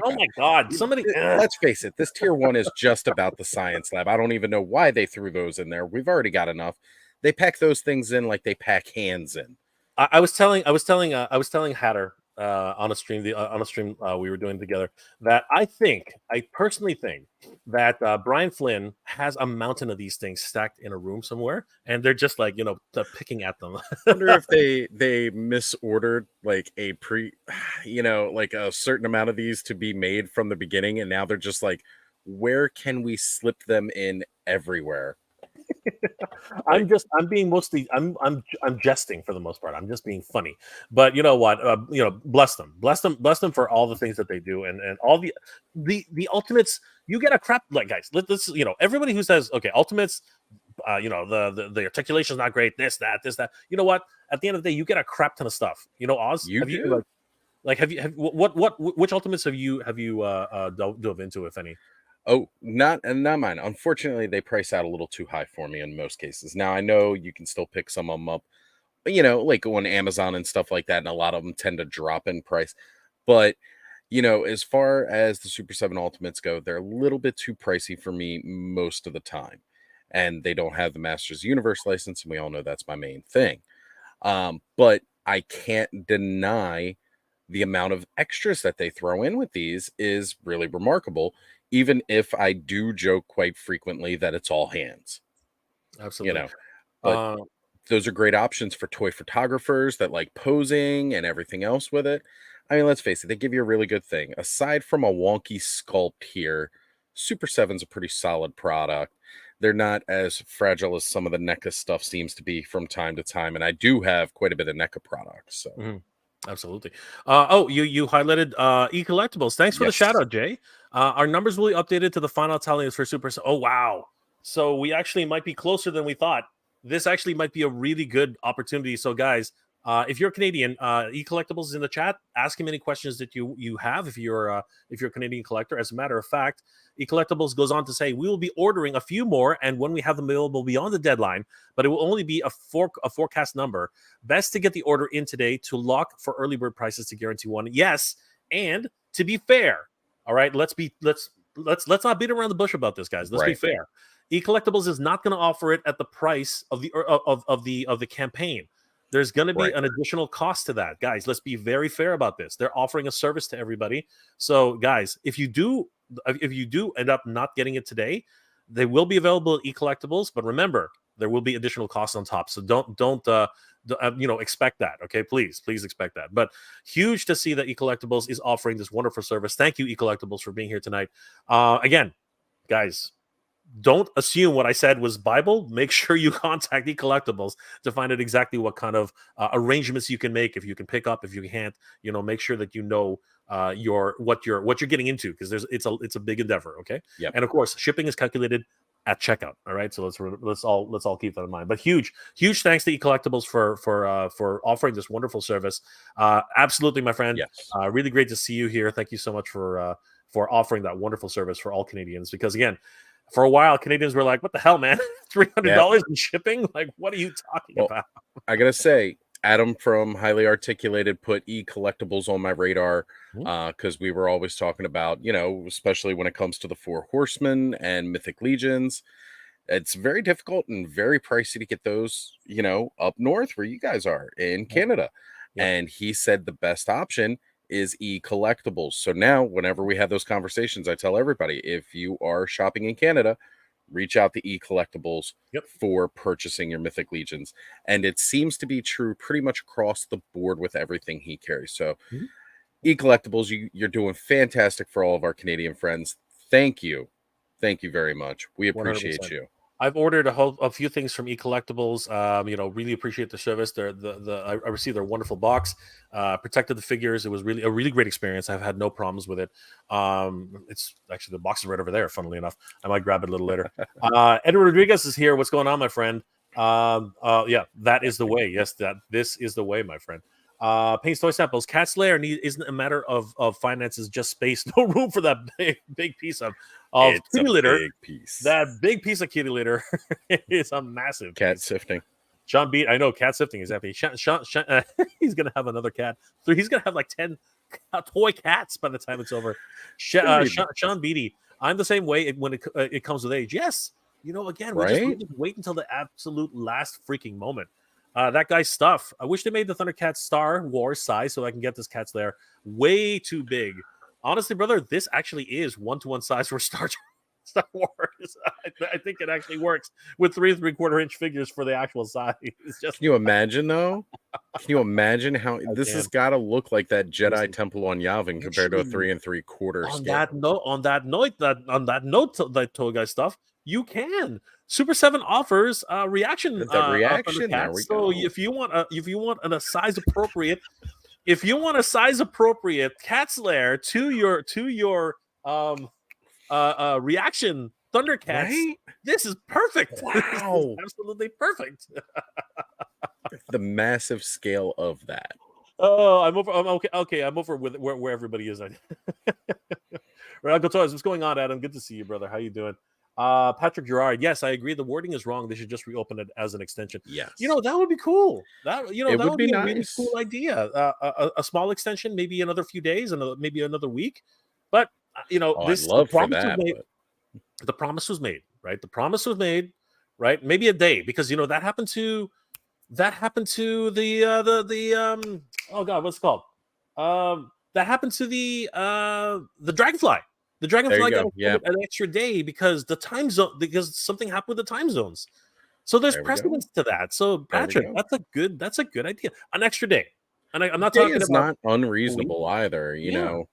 Oh my God. Somebody. Let's face it. This tier 1 is just about the science lab. I don't even know why they threw those in there. We've already got enough. They pack those things in like they pack hands in. I was telling Hatter on a stream we were doing together that I personally think that Brian Flynn has a mountain of these things stacked in a room somewhere, and they're just like picking at them. I wonder if they misordered like a like a certain amount of these to be made from the beginning, and now they're just like, where can we slip them in everywhere? I'm jesting for the most part. I'm just being funny. But you know what? Bless them for all the things that they do, and all the ultimates. You get a crap like guys. Let's everybody who says okay, ultimates. The articulation is not great. This that. You know what? At the end of the day, you get a crap ton of stuff. Oz, which ultimates have you dove into, if any? Oh, not mine. Unfortunately, they price out a little too high for me in most cases. Now I know you can still pick some of them up, like on Amazon and stuff like that, and a lot of them tend to drop in price. But as far as the Super 7 Ultimates go, they're a little bit too pricey for me most of the time. And they don't have the Masters Universe license, and we all know that's my main thing. But I can't deny the amount of extras that they throw in with these is really remarkable, even if I do joke quite frequently that it's all hands. Absolutely. But those are great options for toy photographers that like posing and everything else with it. I mean, let's face it, they give you a really good thing. Aside from a wonky sculpt here, Super 7's a pretty solid product. They're not as fragile as some of the NECA stuff seems to be from time to time. And I do have quite a bit of NECA products. So Absolutely. You highlighted E-collectibles. Thanks for the shout out, Jay. Our numbers will be updated to the final tallies for Super. Oh, wow. So we actually might be closer than we thought. This actually might be a really good opportunity. So, guys, if you're Canadian, E-collectibles is in the chat. Ask him any questions that you have if you're a Canadian collector. As a matter of fact, E-collectibles goes on to say we will be ordering a few more, and when we have them available beyond the deadline, but it will only be a forecast number. Best to get the order in today to lock for early bird prices to guarantee one. Yes, and to be fair, all right, let's not beat around the bush about this, guys. Let's be fair. E-collectibles is not going to offer it at the price of the campaign. There's going to be an additional cost to that, guys. Let's be very fair about this. They're offering a service to everybody. So, guys, if you do end up not getting it today, they will be available at E-collectibles. But remember, there will be additional costs on top. So don't expect that. Okay, please expect that. But huge to see that E-collectibles is offering this wonderful service. Thank you, E-collectibles, for being here tonight. Again, guys, don't assume what I said was Bible. Make sure you contact E-collectibles to find out exactly what kind of arrangements you can make. If you can pick up, if you can't, make sure that what you're getting into, because it's a big endeavor. Okay. Yeah. And of course, shipping is calculated at checkout. All right. So let's all keep that in mind. But huge thanks to E-collectibles for offering this wonderful service. Absolutely, my friend. Yes. Really great to see you here. Thank you so much for offering that wonderful service for all Canadians. Because again, for a while, Canadians were like, "What the hell, man? $300 in shipping? Like, what are you talking about?" I gotta say, Adam from Highly Articulated put E-collectibles on my radar because we were always talking about, especially when it comes to the Four Horsemen and Mythic Legions, it's very difficult and very pricey to get those, up north where you guys are in Canada. Yep. And he said the best option is E-collectibles. So now whenever we have those conversations, I tell everybody, if you are shopping in Canada, reach out to E-collectibles for purchasing your Mythic Legions. And it seems to be true pretty much across the board with everything he carries. So E-collectibles, you're doing fantastic for all of our Canadian friends. Thank you very much. We appreciate 100%. You. I've ordered a few things from E-collectibles. Really appreciate the service. I received their wonderful box, protected the figures. It was really a really great experience. I've had no problems with it. It's actually, the box is right over there. Funnily enough, I might grab it a little later. Edward Rodriguez is here. What's going on, my friend? That is the way. Yes, this is the way, my friend. Paints Toy Samples. Cat's Lair isn't a matter of finances, just space. No room for that big piece of kitty litter. Big piece. That big piece of kitty litter is a massive cat piece. Sifting. Sean Beat, I know, cat sifting, exactly. Sean, he's gonna have another cat. So he's gonna have like 10 toy cats by the time it's over. Sean Beatty, I'm the same way when it comes with age. Yes, again, we just wait until the absolute last freaking moment. That guy's stuff. I wish they made the Thundercats Star Wars size so I can get this Cat's Lair. Way too big. Honestly, brother, this actually is 1-to-1 size for Star Wars. I think it actually works with 3 3/4-inch figures for the actual size. It's just... Can you imagine, though? Can you imagine how this has got to look like that Jedi Temple on Yavin compared to a 3 3/4 scale? On that note, that Toy Guy stuff, you can. Super 7 offers reaction. Reaction. There we go. So if you want a size appropriate, Cat's Lair to your reaction Thundercats, this is perfect. Wow. This is absolutely perfect. The massive scale of that. Oh, I'm over. Okay. I'm over with where everybody is. Uncle Toys, what's going on, Adam? Good to see you, brother. How you doing? Patrick Gerard, yes, I agree. The wording is wrong. They should just reopen it as an extension. Yes, that would be cool. That would be a nice. really cool idea. A small extension, maybe another few days, and maybe another week. But the promise was made, right? The promise was made, right? Maybe a day, because that happened to the oh god, what's it called? That happened to the Dragonfly. The Dragonfly got an extra day because because something happened with the time zones. So there's precedence to that. So Patrick, that's a good idea. An extra day. And I'm not talking about not unreasonable either, you know.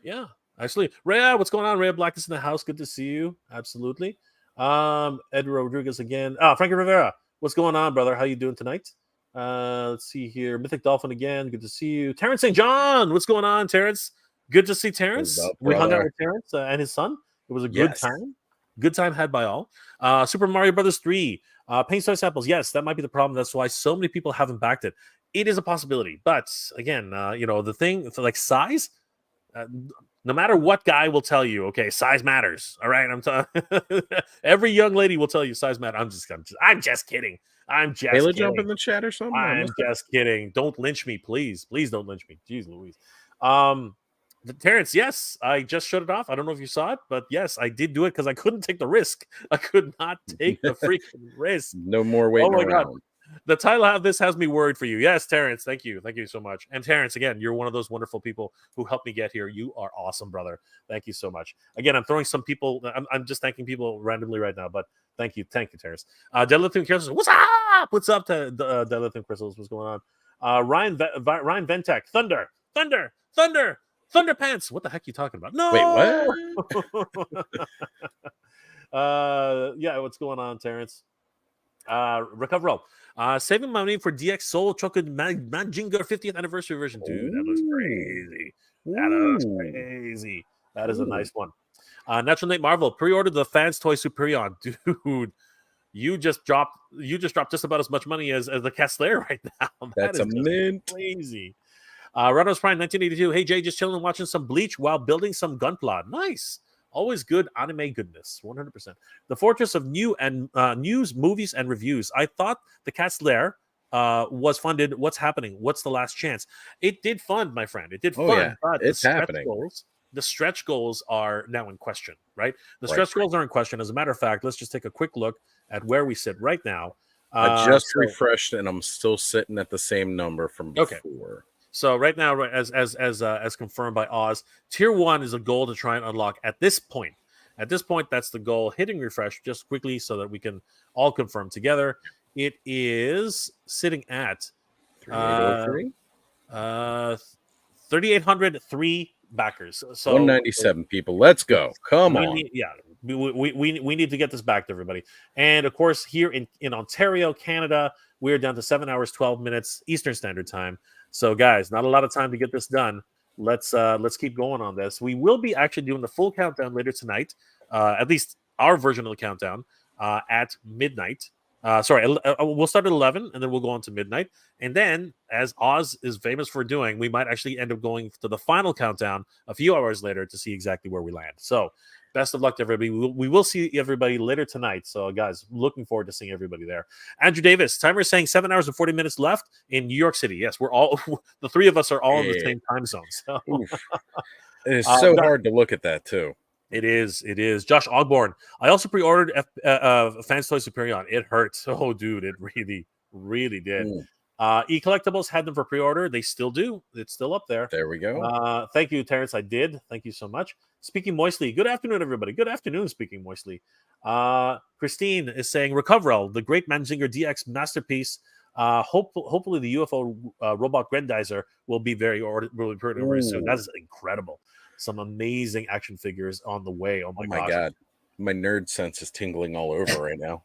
Yeah. Actually, Rhea, what's going on? Rhea Black is in the house. Good to see you. Absolutely. Ed Rodriguez again. Frankie Rivera, what's going on, brother? How you doing tonight? Let's see here. Mythic Dolphin again. Good to see you. Terrence St. John, what's going on, Terrence? Good to see Terrence. We hung out with Terrence and his son. It was a good time. Good time had by all. Super Mario Brothers 3. Paint soy samples. Yes, that might be the problem. That's why so many people haven't backed it. It is a possibility. But again, the thing for like size, no matter what guy will tell you, okay, size matters. All right. Every young lady will tell you size matters. I'm just kidding. I'm just kidding. Jump in the chat or something. I'm just kidding. Don't lynch me, please. Please don't lynch me. Jeez Louise. Terrence, yes, I just shut it off. I don't know if you saw it, but yes, I did do it because I couldn't take the risk. I could not take the freaking risk. No more waiting around. God. The title of this has me worried for you. Yes, Terrence, thank you. Thank you so much. And Terrence, again, you're one of those wonderful people who helped me get here. You are awesome, brother. Thank you so much. Again, I'm throwing some people, I'm just thanking people randomly right now, but thank you, Terrence. Deadlifting Crystals, what's up? What's up to Deadlifting Crystals? What's going on? Ryan Ventek, Thunder Pants. What the heck are you talking about? No. Wait, what? Yeah, what's going on, Terrence? Recover. Saving money for DX Soul Chocolate Majinga 50th anniversary version. Dude, that looks crazy. That is a nice one. Natural Nate Marvel pre-ordered the Fans Toy Superion. Dude, you just dropped just about as much money as the Cat's Lair right now. That's a mint. Crazy. Reynolds Prime 1982. Hey Jay, just chilling and watching some Bleach while building some Gunpla. Nice. Always good anime goodness. 100%. The Fortress of New and News, Movies, and Reviews. I thought the Cat's Lair was funded. What's happening? What's the last chance? It did fund, my friend. It did fund. Yeah. But it's happening. The stretch goals are now in question, right? The stretch goals are in question. As a matter of fact, let's just take a quick look at where we sit right now. I just refreshed, and I'm still sitting at the same number from before. Okay. So right now, as confirmed by Oz, Tier 1 is a goal to try and unlock at this point. At this point, that's the goal. Hitting refresh just quickly so that we can all confirm together. It is sitting at 3,803 backers. So 197 people. Let's go. Come on. We need to get this back to everybody. And of course, here in Ontario, Canada, we're down to 7 hours, 12 minutes Eastern Standard Time. So, guys, not a lot of time to get this done. Let's keep going on this. We will be actually doing the full countdown later tonight, at least our version of the countdown, at midnight. We'll start at 11, and then we'll go on to midnight. And then, as Oz is famous for doing, we might actually end up going to the final countdown a few hours later to see exactly where we land. So, best of luck to everybody. We will see everybody later tonight. So, guys, looking forward to seeing everybody there. Andrew Davis, timer is saying 7 hours and 40 minutes left in New York City. Yes, we're all the three of us are all in the same time zone. So. It is so hard to look at that too. It is. Josh Ogborn. I also pre-ordered Fans Toy Superion. It hurts. Oh, dude, it really did. E-collectibles had them for pre-order. They still do. It's still up there. There we go. Thank you, Terrence. I did. Thank you so much. Speaking Moistly. Good afternoon, everybody. Good afternoon, Speaking Moistly. Christine is saying, Recoverall, the great Manzinger DX masterpiece. Hopefully the UFO robot Grendizer will be very soon. That is incredible. Some amazing action figures on the way. Oh my God. My nerd sense is tingling all over right now.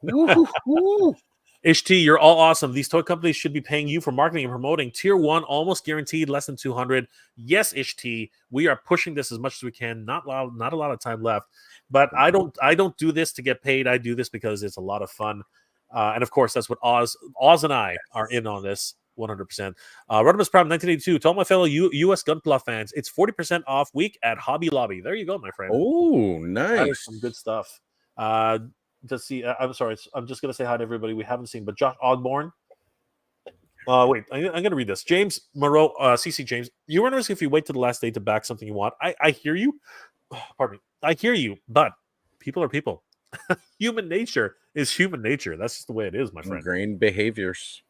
Ish T, you're all awesome. These toy companies should be paying you for marketing and promoting. Tier 1, almost guaranteed, less than 200. Yes, Ish T, we are pushing this as much as we can. Not a lot of time left, but I don't do this to get paid. I do this because it's a lot of fun, and of course, that's what Oz and I are in on this. 100%. Rodimus Prime 1982. To all my fellow U.S. Gunpla fans, it's 40% off week at Hobby Lobby. There you go, my friend. Oh, nice. That is some good stuff. Let's see. I'm sorry. I'm just going to say hi to everybody we haven't seen. But Josh Ogborn. Wait, I'm going to read this. James Moreau, CC James. You were wondering if you wait to the last day to back something you want. I hear you. Pardon me. I hear you, but people are people. Human nature is human nature. That's just the way it is, my friend. Ingrained behaviors.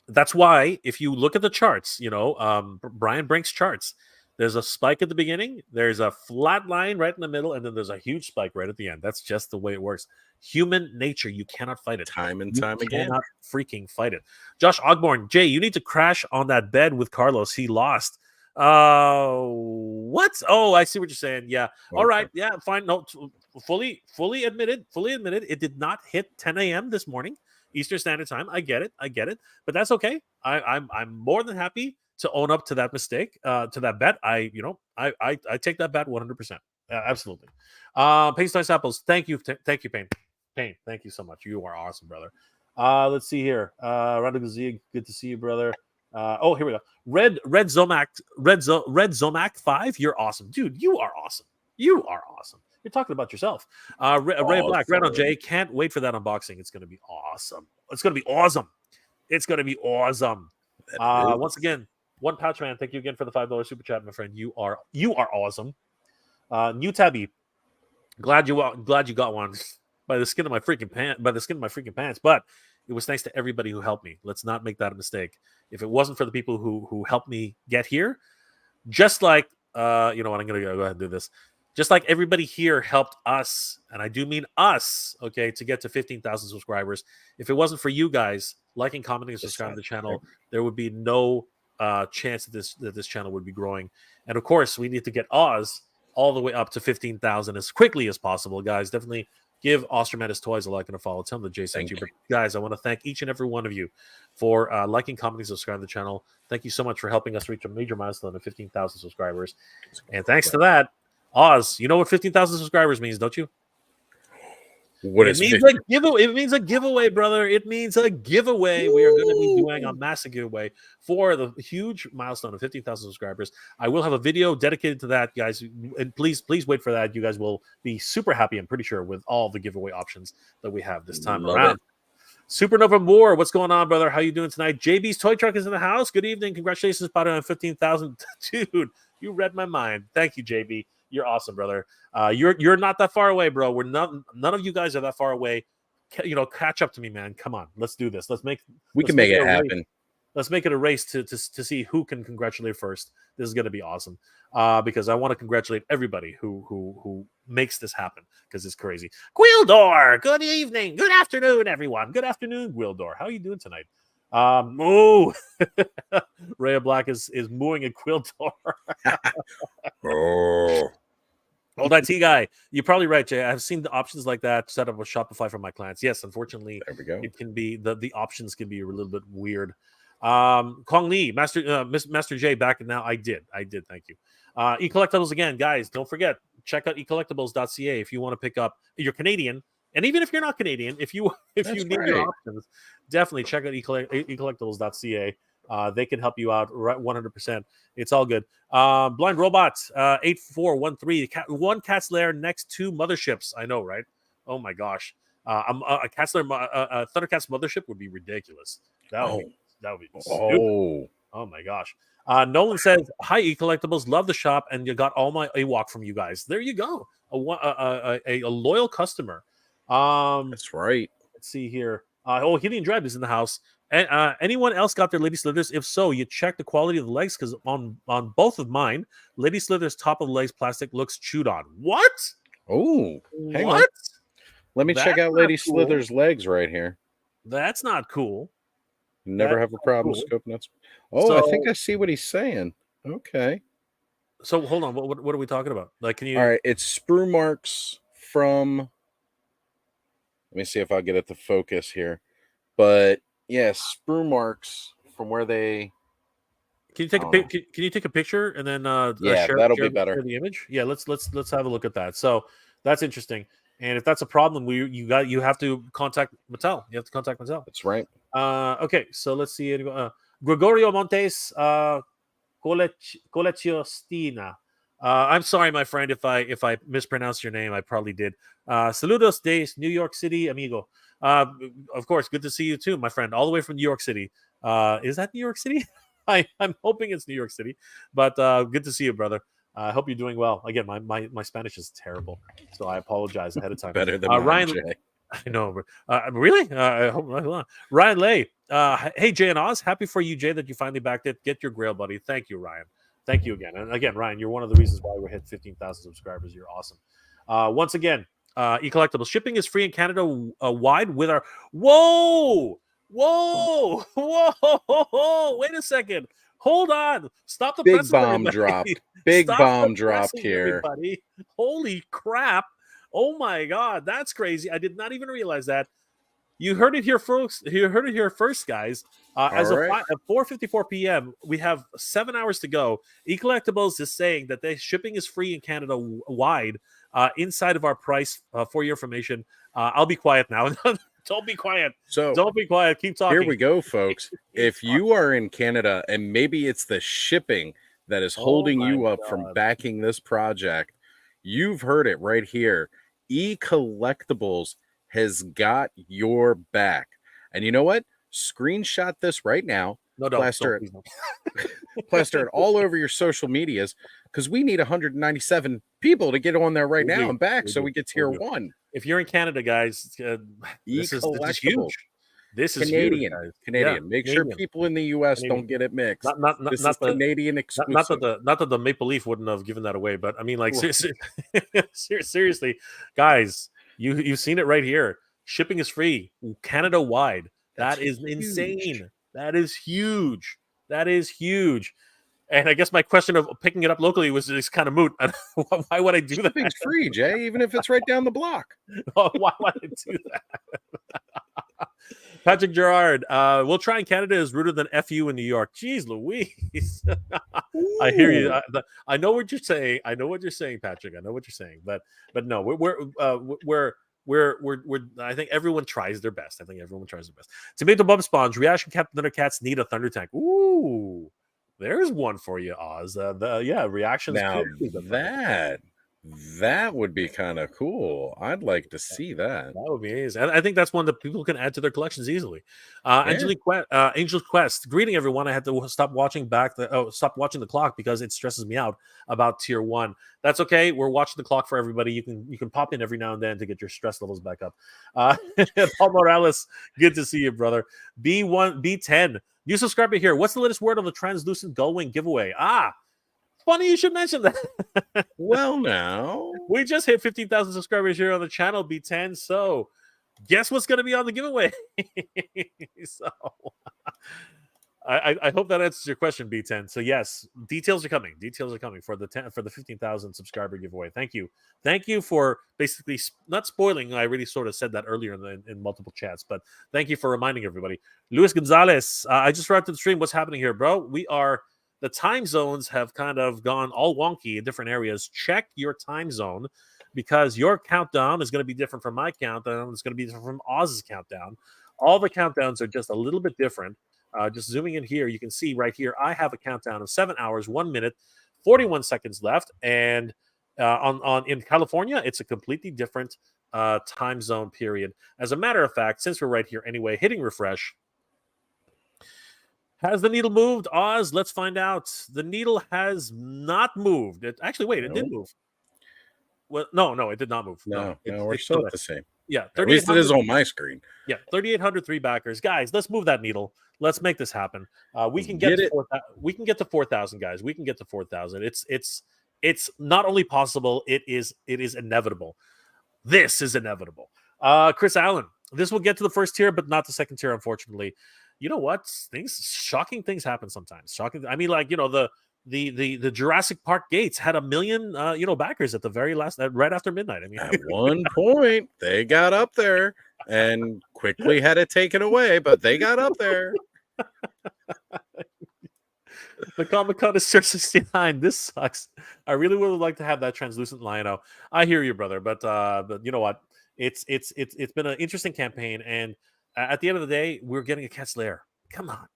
That's why if you look at the charts, Brian Brink's charts, there's a spike at the beginning, there's a flat line right in the middle, and then there's a huge spike right at the end. That's just the way it works. Human nature, you cannot fight it. Time and time again. You cannot freaking fight it. Josh Ogborn, Jay, you need to crash on that bed with Carlos. He lost. What? Oh, I see what you're saying. Yeah. Okay. All right. Yeah, fine. No, fully admitted. It did not hit 10 a.m. this morning, Eastern Standard Time. I get it. But that's okay. I'm more than happy to own up to that mistake, to that bet. I take that bet 100%. Absolutely. Pace Nice Apples. Thank you, Payne. Payne, thank you so much. You are awesome, brother. Let's see here. Rado Gazig, good to see you, brother. Here we go. Red Zomac 5. You're awesome, dude. You are awesome. You're talking about yourself. Ray Black, Red on Jay. Can't wait for that unboxing. It's gonna be awesome. Once again, One Pouch Man. Thank you again for the $5 super chat, my friend. You are awesome. New Tabby. Glad you got one by the skin of my freaking pants. But it was thanks to everybody who helped me. Let's not make that a mistake. If it wasn't for the people who helped me get here, just like I'm gonna go ahead and do this. Just like everybody here helped us, and I do mean us, okay, to get to 15,000 subscribers. If it wasn't for you guys liking, commenting, and subscribing to the channel, there would be no chance that this channel would be growing. And of course, we need to get Oz all the way up to 15,000 as quickly as possible, guys. Definitely give Osterman his toys a like and a follow. Tell him that Jay sent you. But guys, I want to thank each and every one of you for liking, commenting, subscribing to the channel. Thank you so much for helping us reach a major milestone of 15,000 subscribers. And thanks to that, Oz, you know what 15,000 subscribers means, don't you? It means a giveaway, brother. It means a giveaway. We are going to be doing a massive giveaway for the huge milestone of 15,000 subscribers. I will have a video dedicated to that, guys. And please wait for that. You guys will be super happy, I'm pretty sure, with all the giveaway options that we have this time around. Supernova Moore, what's going on, brother? How you doing tonight? JB's Toy Truck is in the house. Good evening. Congratulations, Potter, on 15,000. Dude, you read my mind. Thank you, JB. You're awesome, brother. You're not that far away, bro. None of you guys are that far away. Catch up to me, man. Come on, let's do this. We can make it happen. Let's make it a race to see who can congratulate first. This is going to be awesome because I want to congratulate everybody who makes this happen because it's crazy. Gwildor, good evening, good afternoon, everyone. Good afternoon, Gwildor. How are you doing tonight? Rhea Black is mooing a Gwildor. Old IT guy, you're probably right, Jay. I've seen the options like that set up with Shopify for my clients. Yes, unfortunately, there we go. It can be the options can be a little bit weird. Kong Lee, Master J, back now. I did. Thank you. E-collectibles again, guys. Don't forget, check out e-collectibles.ca if you want to pick up. You're Canadian, and even if you're not Canadian, if you need your options, definitely check out e-collectibles.ca. They can help you out 100%. It's all good. Blind Robot 8413. One Cat's Lair next to motherships. I know, right? Oh my gosh. A Cat's Lair, Thundercats mothership would be ridiculous. That would be stupid. Oh my gosh. Nolan says, "Hi, E-collectibles. Love the shop, and you got all my AWOC from you guys." There you go. A loyal customer. That's right. Let's see here. Gideon Dreb is in the house. Anyone else got their Lady Slithers? If so, you check the quality of the legs because on both of mine, Lady Slithers top of the legs plastic looks chewed on. What? Oh, hang on. Let me check out Lady Slithers' legs right here. That's not cool. Never have a problem scoping that. I think I see what he's saying. Okay. So hold on. What are we talking about? Like, can you? All right, it's sprue marks from. Let me see if I'll get it to focus here, but. Yes, sprue marks from where they. Can you take a picture and then share be better. Share the image? Yeah, let's have a look at that. So that's interesting. And if that's a problem, you have to contact Mattel. You have to contact Mattel. That's right. Okay, so let's see. Gregorio Montes, Coleciostina. I'm sorry, my friend, if I mispronounced your name. I probably did. Saludos de New York City, amigo. Of course, good to see you too, my friend, all the way from New York City. Is that New York City? I'm hoping it's New York City, but good to see you, brother. I hope you're doing well. Again, my Spanish is terrible, so I apologize ahead of time. Better than mine, Ryan, Jay. I know. Really? I hope. Hold on. Ryan Lay. Hey, Jay and Oz. Happy for you, Jay, that you finally backed it. Get your grail, buddy. Thank you, Ryan. Thank you again. And again, Ryan, you're one of the reasons why we're hit 15,000 subscribers. You're awesome. Once again, E-collectibles shipping is free in Canada wide with our. Whoa! Wait a second. Hold on. Stop the big bomb dropped. Big bomb dropped here. Everybody. Holy crap. Oh my God, that's crazy. I did not even realize that. You heard it here first. You heard it here first, guys. As of 4:54 p.m., we have 7 hours to go. E-collectibles is saying that the shipping is free in Canada wide inside of our price. For your information, I'll be quiet now. Don't be quiet. So don't be quiet. Keep talking. Here we go, folks. If you are in Canada and maybe it's the shipping that is holding you up from backing this project, you've heard it right here. E-collectibles has got your back. And you know what? Screenshot this right now. Plaster it all over your social medias because we need 197 people to get on there right now and back so we get tier 1. If you're in Canada, guys, this is huge. This is Canadian. Huge, Canadian. Yeah, Make sure people in the U.S. don't get it mixed. This is Canadian exclusive. Not that the Maple Leaf wouldn't have given that away, but I mean, like seriously, guys, you've seen it right here. Shipping is free, Canada wide. That is insane. That is huge. That is huge. And I guess my question of picking it up locally was just kind of moot. Why would I do that? Shipping's free, Jay, even if it's right down the block. Why would I do that? Patrick Gerard, we'll try in Canada is ruder than FU in New York. Jeez Louise. I hear you. I know what you're saying. I know what you're saying, Patrick. I know what you're saying. But no, we're I think everyone tries their best. Tomato Bub Sponge, reaction Captain Thundercats need a Thunder Tank. Ooh, there's one for you, Oz. Reactions. Now that would be kind of cool. I'd like to see that. That would be amazing. I think that's one that people can add to their collections easily. Angel's Quest. Greeting everyone. I had to stop watching the clock because it stresses me out about tier 1. That's okay. We're watching the clock for everybody. You can pop in every now and then to get your stress levels back up. Paul Morales, good to see you, brother. B10. New subscriber here. What's the latest word on the translucent Gullwing giveaway? Funny you should mention that. Well, now we just hit 15,000 subscribers here on the channel, B10. So, guess what's going to be on the giveaway? So, I hope that answers your question, B10. So, yes, details are coming. For the 15,000 subscriber giveaway. Thank you for basically not spoiling. I really sort of said that earlier in multiple chats, but thank you for reminding everybody. Luis Gonzalez, I just arrived to the stream. What's happening here, bro? The time zones have kind of gone all wonky in different areas. Check your time zone because your countdown is going to be different from my countdown. It's going to be different from Oz's countdown. All the countdowns are just a little bit different. Just zooming in here, you can see right here, I have a countdown of 7 hours, 1 minute, 41 seconds left. And in California, it's a completely different time zone period. As a matter of fact, since we're right here anyway, hitting refresh, has the needle moved, Oz? Let's find out. The needle has not moved. It did move. Well, no, it did not move. No, we're still at the same. Yeah, at least it is on my screen. Yeah, 3,803 backers, guys. Let's move that needle. Let's make this happen. We can get to 4,000, guys. We can get to 4,000. It's not only possible. It is inevitable. This is inevitable. Chris Allen. This will get to the first tier, but not the second tier, unfortunately. You know what? Shocking things happen sometimes. I mean, like, the Jurassic Park gates had 1 million, backers at the very last, right after midnight. I mean, at one point they got up there and quickly had it taken away, but they got up there. The Comic-Con is 69. This sucks. I really would like to have that translucent Lion-O. I hear you, brother, but you know what? It's been an interesting campaign, and at the end of the day, we're getting a Cat's Lair. Come on.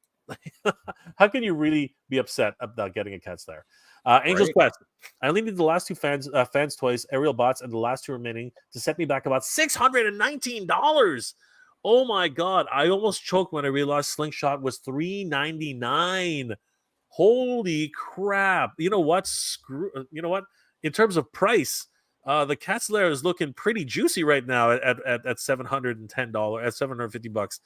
How can you really be upset about getting a Cats Lair? Angel's Quest. I only need the last two fans toys, aerial bots, and the last two remaining to set me back about $619. Oh my god! I almost choked when I realized Slingshot was $399. Holy crap! You know what? You know what? In terms of price, the Cats Lair is looking pretty juicy right now at $710, at $750.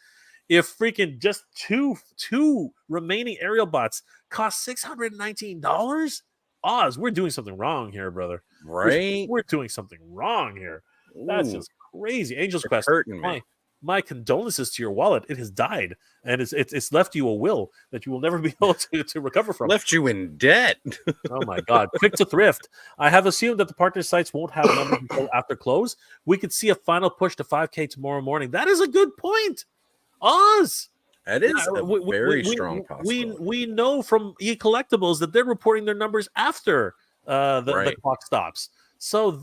If freaking just two remaining aerial bots cost $619, Oz, we're doing something wrong here, brother. Right? We're doing something wrong here. That's just crazy. Angel's Quest. My condolences to your wallet. It has died, and it's left you a will that you will never be able to recover from. Left you in debt. Oh my god! Quick to thrift. I have assumed that the partner sites won't have numbers until after close. We could see a final push to 5K tomorrow morning. That is a good point, Oz. That is a very strong possibility. We know from E-collectibles that they're reporting their numbers after the clock stops. So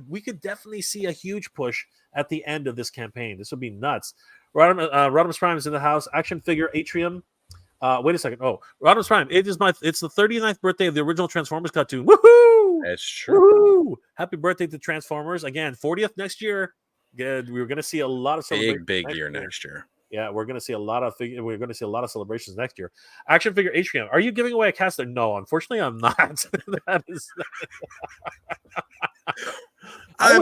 we could definitely see a huge push at the end of this campaign. This would be nuts. Rodimus Prime is in the house. Action figure Atrium. Wait a second. Oh, Rodimus Prime. It's the 39th birthday of the original Transformers cartoon. Woohoo! That's true. Woohoo! Happy birthday to Transformers. Again, 40th next year. Good. We're going to see a lot of celebrations. Big year next year. Yeah, we're going to see a lot of celebrations next year. Action figure Atrium. Are you giving away a Cats Lair? No, unfortunately, I'm not. That is. I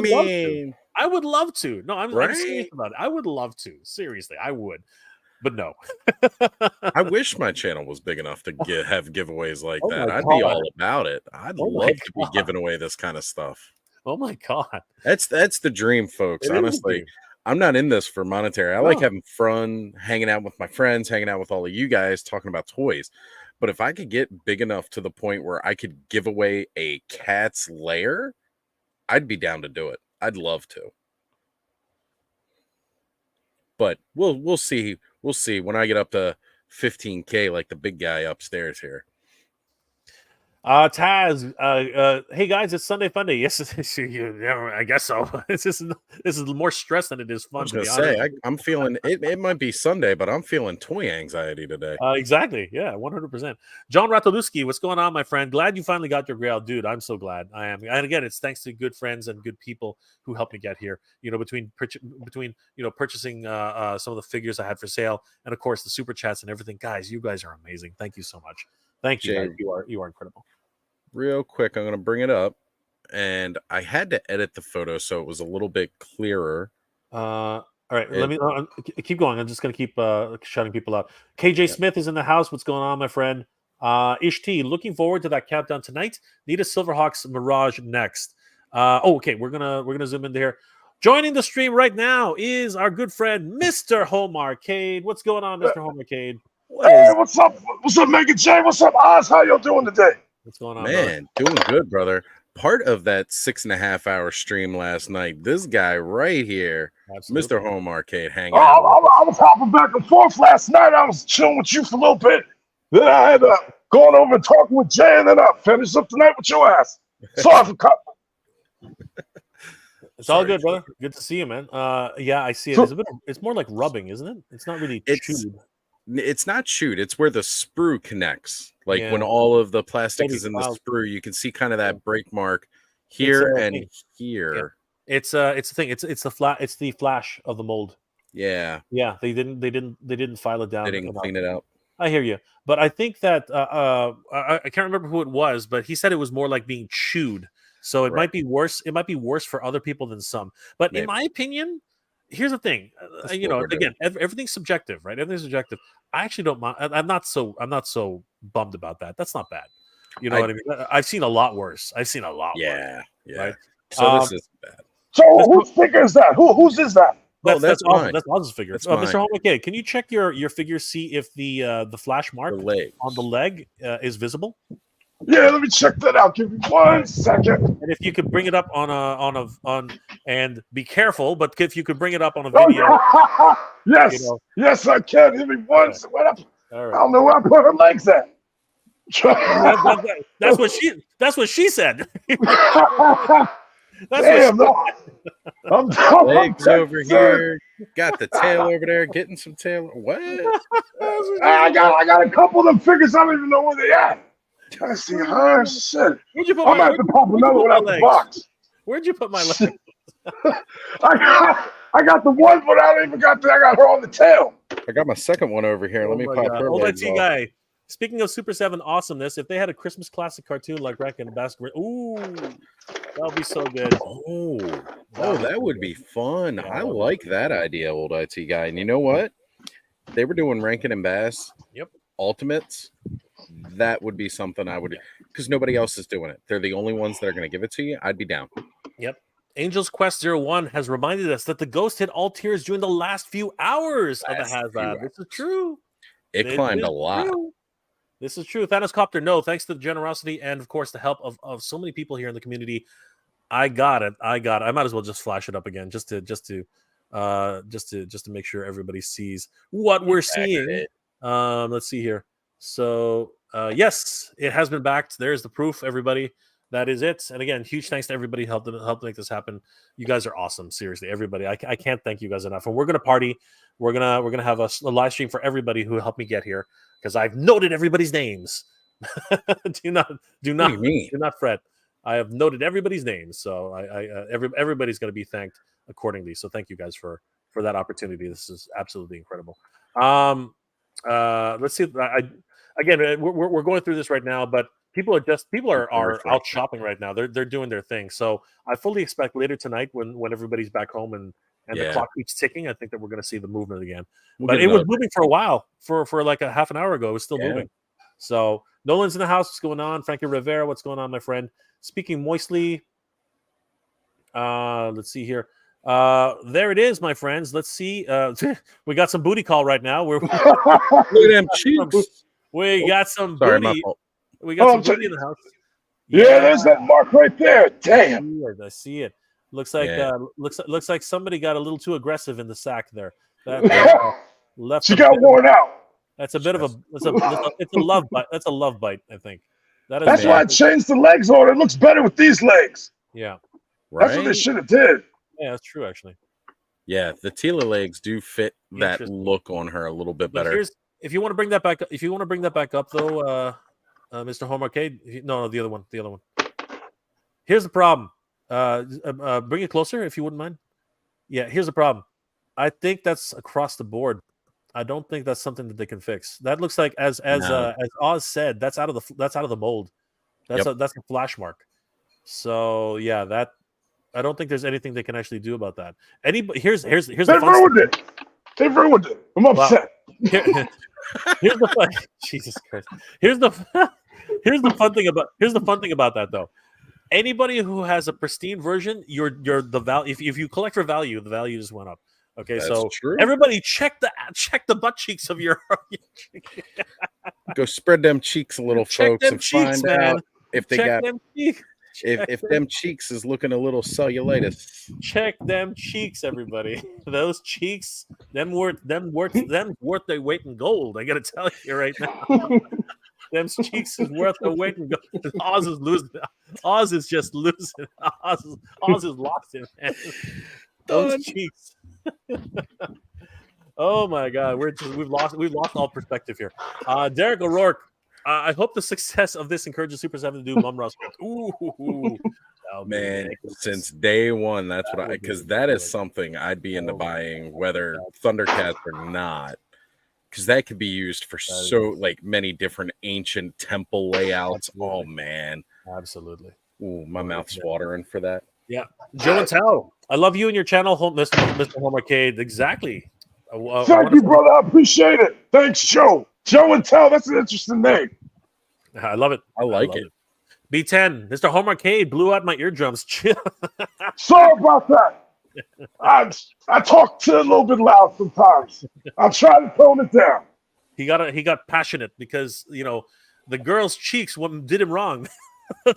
would love to. No, I'm serious about it. I would love to. Seriously, I would. But no. I wish my channel was big enough to have giveaways like that. I'd be all about it. I'd love to be giving away this kind of stuff. Oh my god. That's the dream, folks. Honestly. I'm not in this for monetary. I like having fun, hanging out with my friends, hanging out with all of you guys, talking about toys. But if I could get big enough to the point where I could give away a Cats Lair, I'd be down to do it. I'd love to. But we'll see. We'll see when I get up to 15K like the big guy upstairs here. Taz, hey guys, it's Sunday Fun Day. Yes, I guess so. This is more stress than it is fun. I was say, I'm feeling it might be Sunday, but I'm feeling toy anxiety today. Exactly. Yeah, 100%. John Ratolewski, what's going on, my friend? Glad you finally got your Grail, dude. I'm so glad. I am. And again, it's thanks to good friends and good people who helped me get here. You know, between purchasing some of the figures I had for sale, and of course the super chats and everything. Guys, you guys are amazing. Thank you so much. Thank you. Guys. You are incredible. Real quick, I'm going to bring it up, and I had to edit the photo so it was a little bit clearer. All right, let me keep going. I'm just going to keep shouting people out. KJ Smith is in the house. What's going on, my friend? Ish T, looking forward to that countdown tonight. Need a Silverhawks Mirage next. Okay, we're gonna zoom into here. Joining the stream right now is our good friend Mr. Home Arcade. What's going on, Mr. Home Arcade? Hey, what's up? What's up, Mega J? What's up, Oz? How y'all doing today? What's going on, man? Doing good, brother. Part of that 6.5-hour stream last night, this guy right here, Absolutely. Mr. Home Arcade, hanging out. I was hopping back and forth last night. I was chilling with you for a little bit. Then I had going over and talking with Jay, and then I finished up tonight with your ass. Sorry for cutting. It's all good, brother. Good to see you, man. Yeah, I see it. It's more like rubbing, isn't it? It's not really chewed. It's not chewed. It's where the sprue connects. Like when all of the plastic is in the sprue, you can see kind of that break mark here and here. Yeah. It's the thing. It's the flash of the mold. Yeah. Yeah. They didn't file it down. They didn't clean it out. I hear you, but I think that I can't remember who it was, but he said it was more like being chewed. So it might be worse. It might be worse for other people than some. But in my opinion, here's the thing. Again, everything's subjective, right? Everything's subjective. I actually don't mind. I'm not so bummed about that. That's not bad. You know what I mean? I've seen a lot worse. I've seen a lot worse. Yeah. Right? So this is bad. So whose figure is that? Whose is that? That's awesome. That's Oz's figure. Mr. Home Arcade, can you check your figure, see if the flash mark on the leg is visible? Yeah, let me check that out. Give me 1 second. And if you could bring it up on and be careful, but if you could bring it up on a video. Yes, yes, I can. Give me 1 second. I don't know where I put her legs at. That's what she said. Damn, no. I'm legs over here. Got the tail over there, getting some tail. What? I got a couple of them figures. I don't even know where they at. I see her. Shit. Where'd you put I'm about to pop another one out the box. Where'd you put my legs? I got the one, but I don't even got I got her on the tail. I got my second one over here. Let me pop her Old legs IT off. guy. Speaking of Super 7 awesomeness, if they had a Christmas classic cartoon like Wreck and Basket, ooh, that would be so good. Oh, that would be fun. Yeah, I like that idea, old IT guy. And you know what? They were doing Rankin and Bass. Yep. Ultimates. That would be something I would, because nobody else is doing it. They're the only ones that are going to give it to you. I'd be down. Yep. Angel's Quest 01 has reminded us that the ghost hit all tiers during the last few hours of the Hazard. This is true. It climbed a lot. True. This is true. Thanos Copter, no, thanks to the generosity and, of course, the help of so many people here in the community. I got it. I might as well just flash it up again just to make sure everybody sees what we're seeing. Let's see here. So, yes, it has been backed. There's the proof, everybody. That is it. And again, huge thanks to everybody who helped make this happen. You guys are awesome. Seriously, everybody. I can't thank you guys enough. And we're gonna party. We're gonna have a live stream for everybody who helped me get here because I've noted everybody's names. do not fret. I have noted everybody's names, so everybody's gonna be thanked accordingly. So thank you guys for that opportunity. This is absolutely incredible. Let's see. We're going through this right now, but people are out shopping right now. They're doing their thing. So I fully expect later tonight when everybody's back home and the clock keeps ticking, I think that we're going to see the movement again. But it was moving for a while. For like a half an hour ago, it was still moving. So Nolan's in the house. What's going on? Frankie Rivera, what's going on, my friend? Speaking moistly. Let's see here. There it is, my friends. Let's see. We got some booty call right now. Look at them cheeks. We got some booty. We got some booty in the house. Yeah, there's that mark right there. Damn. I see it. Looks like looks like somebody got a little too aggressive in the sack there. Left. She got worn out. That's a bit of it's a love bite. That's a love bite, I think. That's why I changed the legs on. It looks better with these legs. Yeah. Right? That's what they should have did. Yeah, that's true, actually. Yeah, the Tila legs do fit that look on her a little bit better. If you want to bring that back, up, though, Mr. Home Arcade. No, the other one. Here's the problem. Bring it closer, if you wouldn't mind. Yeah, here's the problem. I think that's across the board. I don't think that's something that they can fix. That looks like, as Oz said, that's out of the mold. That's a flash mark. So yeah, that I don't think there's anything they can actually do about that. Here's they ruined it. They ruined it. I'm upset. Wow. Here's the fun. Jesus Christ. Here's the fun thing about that though. Anybody who has a pristine version, you're the value. If you collect for value, the value just went up. Okay, that's so true. Everybody check the butt cheeks of your. Go spread them cheeks a little, folks, and find out if they got them cheeks. If them cheeks is looking a little cellulitis. Check them cheeks, everybody. Those cheeks, them worth their weight in gold. I gotta tell you right now. Them cheeks is worth their weight in gold. Oz is losing. Oz is just losing. Oz is lost it, man. Those cheeks. Oh my God, we've lost all perspective here. Derek O'Rourke. I hope the success of this encourages Super 7 to do Mum Raw script. Ooh, man! Since day one, that's what because that is something I'd be into buying, whether Thundercats or not, because that could be used for many different ancient temple layouts. Absolutely. Oh man, absolutely. Ooh, my mouth's watering for that. Yeah, Joe and Tell. I love you and your channel, Mr. Home Arcade. Exactly. Thank you, brother. I appreciate it. Thanks, Joe. Joe and Tell. That's an interesting name. I love it. I like it. B10. Mr. Home Arcade blew out my eardrums. Chill. Sorry about that. I talk a little bit loud sometimes. I'll try to tone it down. He got passionate because the girl's cheeks did him wrong. I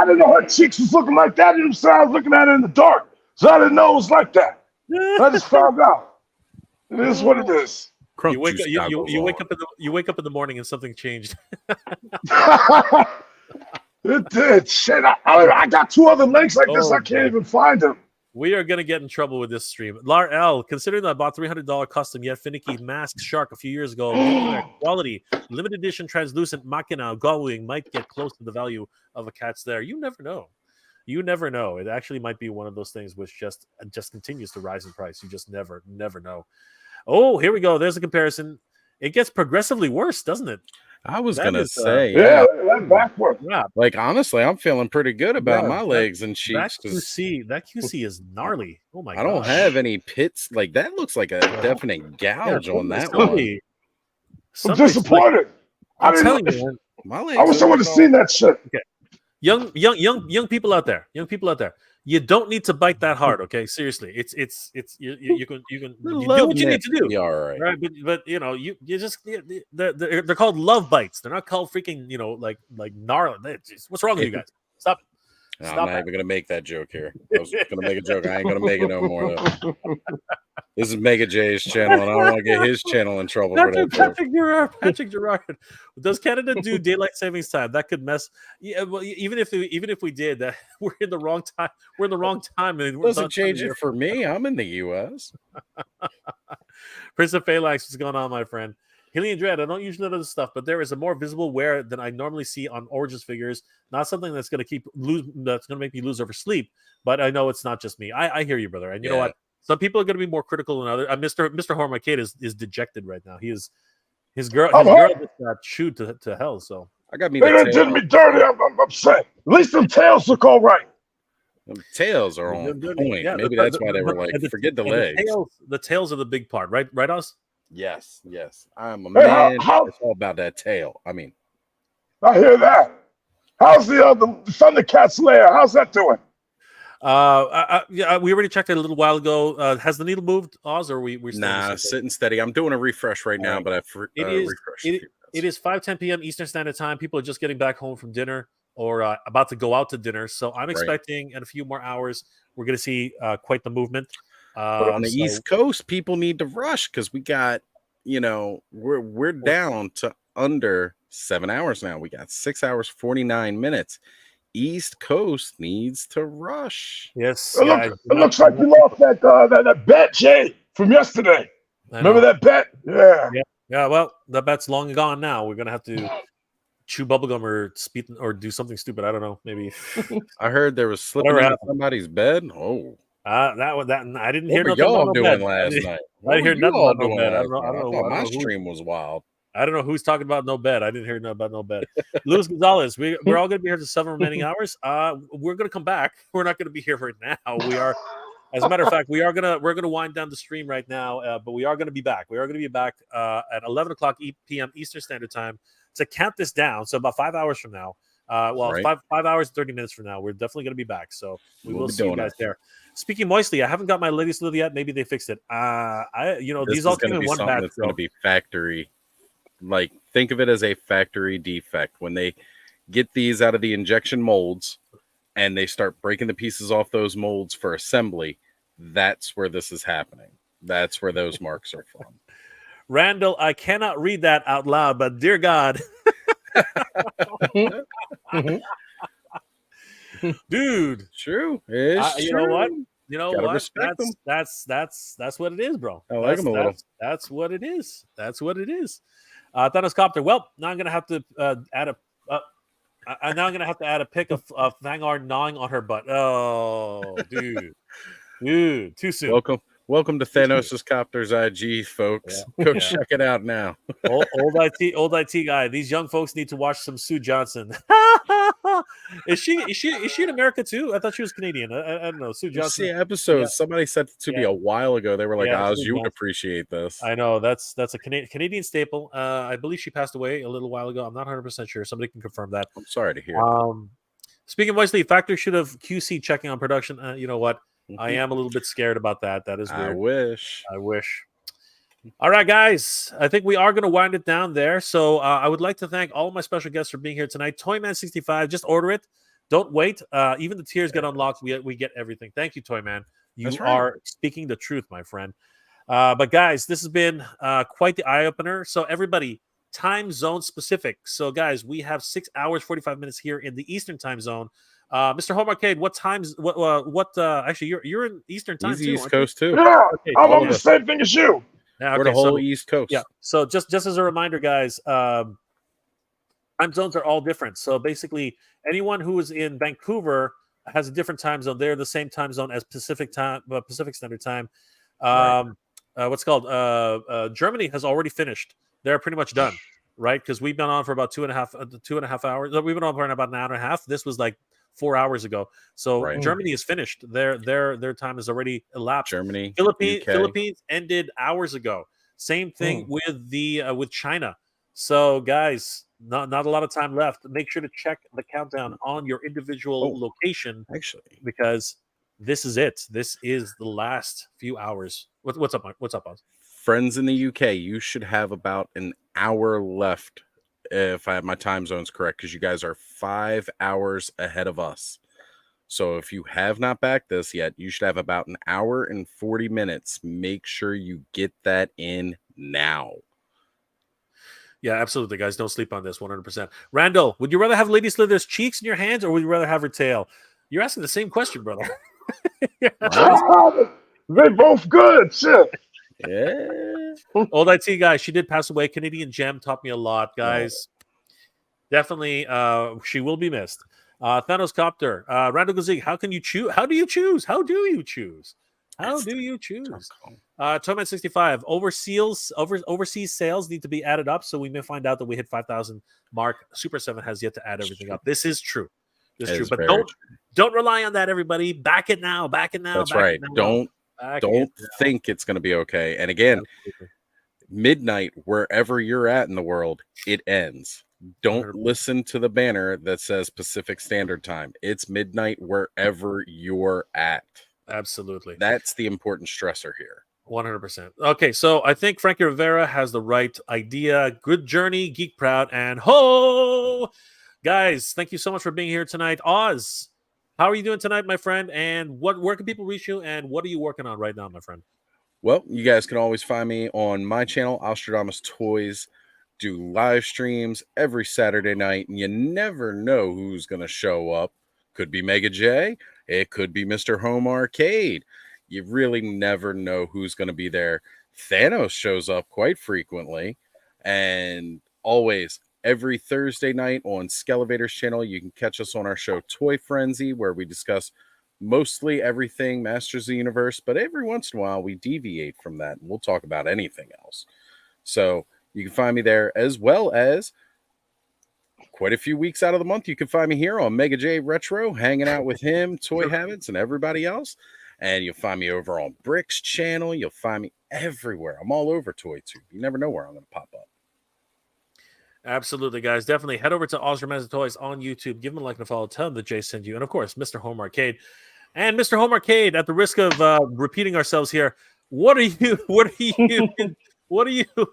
didn't know her cheeks was looking like that. I was looking at it in the dark, so I didn't know it was like that. I just found out. It is what it is. You wake up in the morning and something changed. It did. Shit, I got two other legs like this. I can't even find them. We are going to get in trouble with this stream. Lair L, considering that I bought $300 custom yet finicky mask shark a few years ago, given their quality, limited edition translucent machina going might get close to the value of a cat's there. You never know. You never know. It actually might be one of those things which just continues to rise in price. You just never know. Oh, here we go. There's a comparison. It gets progressively worse, doesn't it? I was gonna say, yeah, that's backward. Yeah, like honestly, I'm feeling pretty good about my legs and cheeks. That QC is gnarly. Oh my god! I don't have any pits. Like that looks like a definite gouge on that one. I'm disappointed. I'm telling you, man. My legs I wish I would have seen that shit. Okay. Young people out there. You don't need to bite that hard, okay? Seriously, it's you can do what you need to do. All right, but you know you just they're called love bites. They're not called freaking like gnarly. What's wrong with you guys? Stop it. I'm not even gonna make that joke here. I was gonna make a joke. I ain't gonna make it no more though. This is Mega J's channel, and I don't want to get his channel in trouble for that joke. Patrick Gerard. Does Canada do daylight savings time? That could mess. Yeah, well, even if we did that, we're in the wrong time. We're in the wrong time. It doesn't change it for me. I'm in the U.S. Prince of Phalanx, what's going on, my friend? Hillian Dread, I don't usually know this stuff, but there is a more visible wear than I normally see on Origins figures. Not something that's going to make me lose over sleep, but I know it's not just me. I hear you, brother. And you know what? Some people are going to be more critical than others. Mr. Hormicade is dejected right now. His girl just got chewed to hell. So I got me. They did me dirty. I'm upset. At least the tails look all right. The tails are on point. Yeah, maybe that's why they were like, forget the legs. The tails are the big part, right? Right, Oz? Yes. I'm a man. It's all about that tail. I mean, I hear that. How's the Thundercats Lair? How's that doing? Yeah, we already checked it a little while ago. Has the needle moved, Oz, or are we nah, sitting steady. I'm doing a refresh right now, but it is 5:10 p.m. Eastern Standard Time. People are just getting back home from dinner or about to go out to dinner. So I'm expecting in a few more hours we're going to see quite the movement. But on the East Coast, people need to rush because we got, we're down to under 7 hours now. We got 6 hours 49 minutes. East Coast needs to rush. Yes, it looks like you lost that bet, Jay, from yesterday. Remember that bet? Yeah. Well, the bet's long gone now. We're gonna have to chew bubblegum or speak or do something stupid. I don't know. Maybe. I heard there was slipping into somebody's bed. Oh. That I didn't hear nothing y'all doing last night. I didn't hear nothing about no bed. I don't know. My stream was wild. I don't know who's talking about no bed. I didn't hear about no bed. Luis Gonzalez, we're all going to be here for 7 remaining hours. We're going to come back. We're not going to be here right now. We are, as a matter of fact, we're gonna wind down the stream right now. But we are going to be back. We are going to be back at 11 o'clock p.m. Eastern Standard Time to count this down. So about 5 hours from now. 5 hours and 30 minutes from now, we're definitely going to be back. So we'll see you guys there. Speaking moistly, I haven't got my latest little yet. Maybe they fixed it. These all came in one batch. It's going to be factory. Like, think of it as a factory defect. When they get these out of the injection molds and they start breaking the pieces off those molds for assembly, that's where this is happening. That's where those marks are from. Randall, I cannot read that out loud, but dear God. Dude. True. You know what? You know what? That's what it is, bro. I like them a little. That's what it is. That's what it is. Thanos Copter. Well, now I'm gonna have to add a pic of Vanguard gnawing on her butt. Oh, dude, too soon. Welcome to Thanos' Copter's IG, folks. Go check it out now. old IT guy. These young folks need to watch some Sue Johnson. Is she in America too? I thought she was Canadian. I don't know. Sue Johnson. See episodes. Somebody said to me a while ago. They were like, "Oz, you would appreciate this." I know that's a Canadian staple. I believe she passed away a little while ago. I'm not 100% sure. Somebody can confirm that. I'm sorry to hear. Speaking of Wesley, Factory should have QC checking on production. You know what? I am a little bit scared about that. That is weird. I wish. All right, guys. I think we are going to wind it down there. So I would like to thank all of my special guests for being here tonight. Toyman65, just order it. Don't wait. Even the tiers get unlocked. We get everything. Thank you, Toyman. You are speaking the truth, my friend. But guys, this has been quite the eye-opener. So everybody, time zone specific. So guys, we have 6 hours, 45 minutes here in the Eastern time zone. Mr. Home Arcade, what times? What? Actually, you're in Eastern time He's too. East Coast too. Yeah, Okay, I'm on the same thing as you. Yeah, We're okay, the whole so, East Coast. Yeah. So just as a reminder, guys, time zones are all different. So basically, anyone who is in Vancouver has a different time zone. They're the same time zone as Pacific Standard Time. What's it called? Germany has already finished. They're pretty much done, right? Because we've been on for about 2.5 hours. We've been on for about an hour and a half. This was like 4 hours ago. So Germany is finished. Their time has already elapsed. Germany, Philippines ended hours ago. Same thing with China. So guys, not a lot of time left. Make sure to check the countdown on your individual location. Actually, because this is it. This is the last few hours. What's up? What's up, Oz? Friends in the UK, you should have about an hour left if I have my time zones correct, because you guys are 5 hours ahead of us. So if you have not backed this yet, you should have about an hour and 40 minutes. Make sure you get that in now. Yeah, absolutely, guys. Don't sleep on this. 100%. Randall, would you rather have Lady Slither's cheeks in your hands, or would you rather have her tail? You're asking the same question, brother. They both good. Shit. Yeah. Old IT guy, she did pass away. Canadian Gem taught me a lot, guys. Definitely, she will be missed. Thanos Copter, Randall Gazig, how can you choose? How do you choose? How do you choose? How do you choose? Toyman 65, overseas sales need to be added up, so we may find out that we hit 5,000 mark. Super 7 has yet to add everything up. This is true. This is true, but don't rely on that, everybody. Back it now. That's right. Don't think it's going to be okay. And again, midnight, wherever you're at in the world, it ends. Don't listen to the banner that says Pacific Standard Time. It's midnight wherever you're at. Absolutely. That's the important stressor here. 100%. Okay, so I think Frankie Rivera has the right idea. Good journey, geek proud, and ho! Guys, thank you so much for being here tonight. Oz, how are you doing tonight, my friend? And where can people reach you? And what are you working on right now, my friend? Well, you guys can always find me on my channel, Ostradamus Toys. Do live streams every Saturday night, and you never know who's going to show up. Could be Mega J. It could be Mr. Home Arcade. You really never know who's going to be there. Thanos shows up quite frequently. And always, every Thursday night on Skelevator's channel, you can catch us on our show Toy Frenzy, where we discuss mostly everything Masters of the Universe. But every once in a while, we deviate from that, and we'll talk about anything else. So you can find me there, as well as quite a few weeks out of the month. You can find me here on Mega J Retro, hanging out with him, Toy Habits, and everybody else. And you'll find me over on Brick's channel. You'll find me everywhere. I'm all over ToyTube. You never know where I'm going to pop up. Absolutely, guys. Definitely head over to Ostradamus Toys on YouTube. Give him a like and a follow. Tell him that Jay sent you. And, of course, Mr. Home Arcade. And Mr. Home Arcade, at the risk of repeating ourselves here, what are you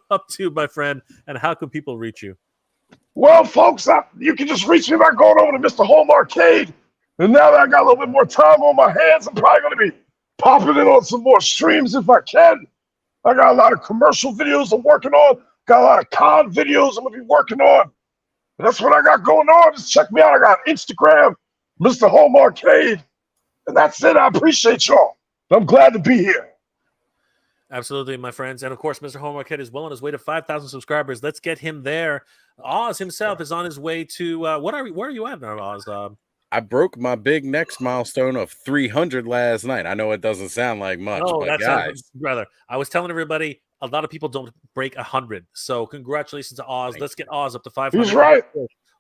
up to, my friend? And how can people reach you? Well, folks, you can just reach me by going over to Mr. Home Arcade. And now that I got a little bit more time on my hands, I'm probably going to be popping in on some more streams if I can. I got a lot of commercial videos I'm working on. Got a lot of con videos I'm going to be working on. And that's what I got going on. Just check me out. I got Instagram, Mr. Home Arcade. And that's it. I appreciate y'all. I'm glad to be here. Absolutely, my friends. And, of course, Mr. Home Arcade is well on his way to 5,000 subscribers. Let's get him there. Oz himself is on his way to where are you at now, Oz? I broke my big next milestone of 300 last night. I know it doesn't sound like much, but guys, brother, I was telling everybody a lot of people don't break 100. So congratulations to Oz. Let's get Oz up to 500. He's right.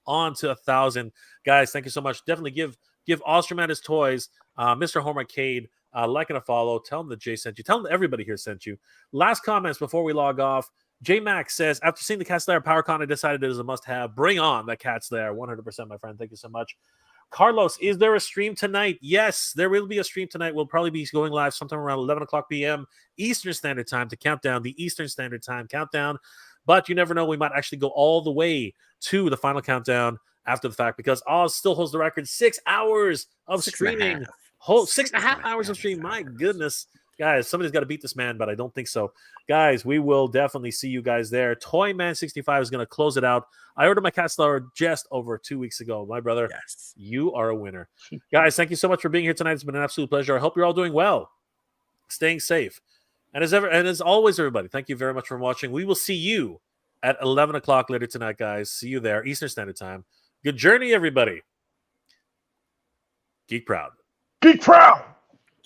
On to 1,000. Guys, thank you so much. Definitely give Ostradamus his toys, Mr. Home Arcade, like and a follow. Tell him that Jay sent you. Tell him that everybody here sent you. Last comments before we log off. J Max says, after seeing the Cat's Lair PowerCon, I decided it is a must-have. Bring on the Cat's Lair. 100%, my friend. Thank you so much. Carlos, is there a stream tonight? Yes, there will be a stream tonight. We'll probably be going live sometime around 11 o'clock p.m. Eastern Standard Time to count down the Eastern Standard Time countdown. But you never know. We might actually go all the way to the final countdown after the fact, because Oz still holds the record. 6 hours of streaming. 6.5 hours of stream. My goodness. Guys, somebody's got to beat this man, but I don't think so. Guys, we will definitely see you guys there. Toyman65 is going to close it out. I ordered my cat star just over 2 weeks ago. My brother, Yes. you are a winner. Guys, thank you so much for being here tonight. It's been an absolute pleasure. I hope you're all doing well, staying safe. And as always, everybody, thank you very much for watching. We will see you at 11 o'clock later tonight, guys. See you there, Eastern Standard Time. Good journey, everybody. Geek proud. Geek proud.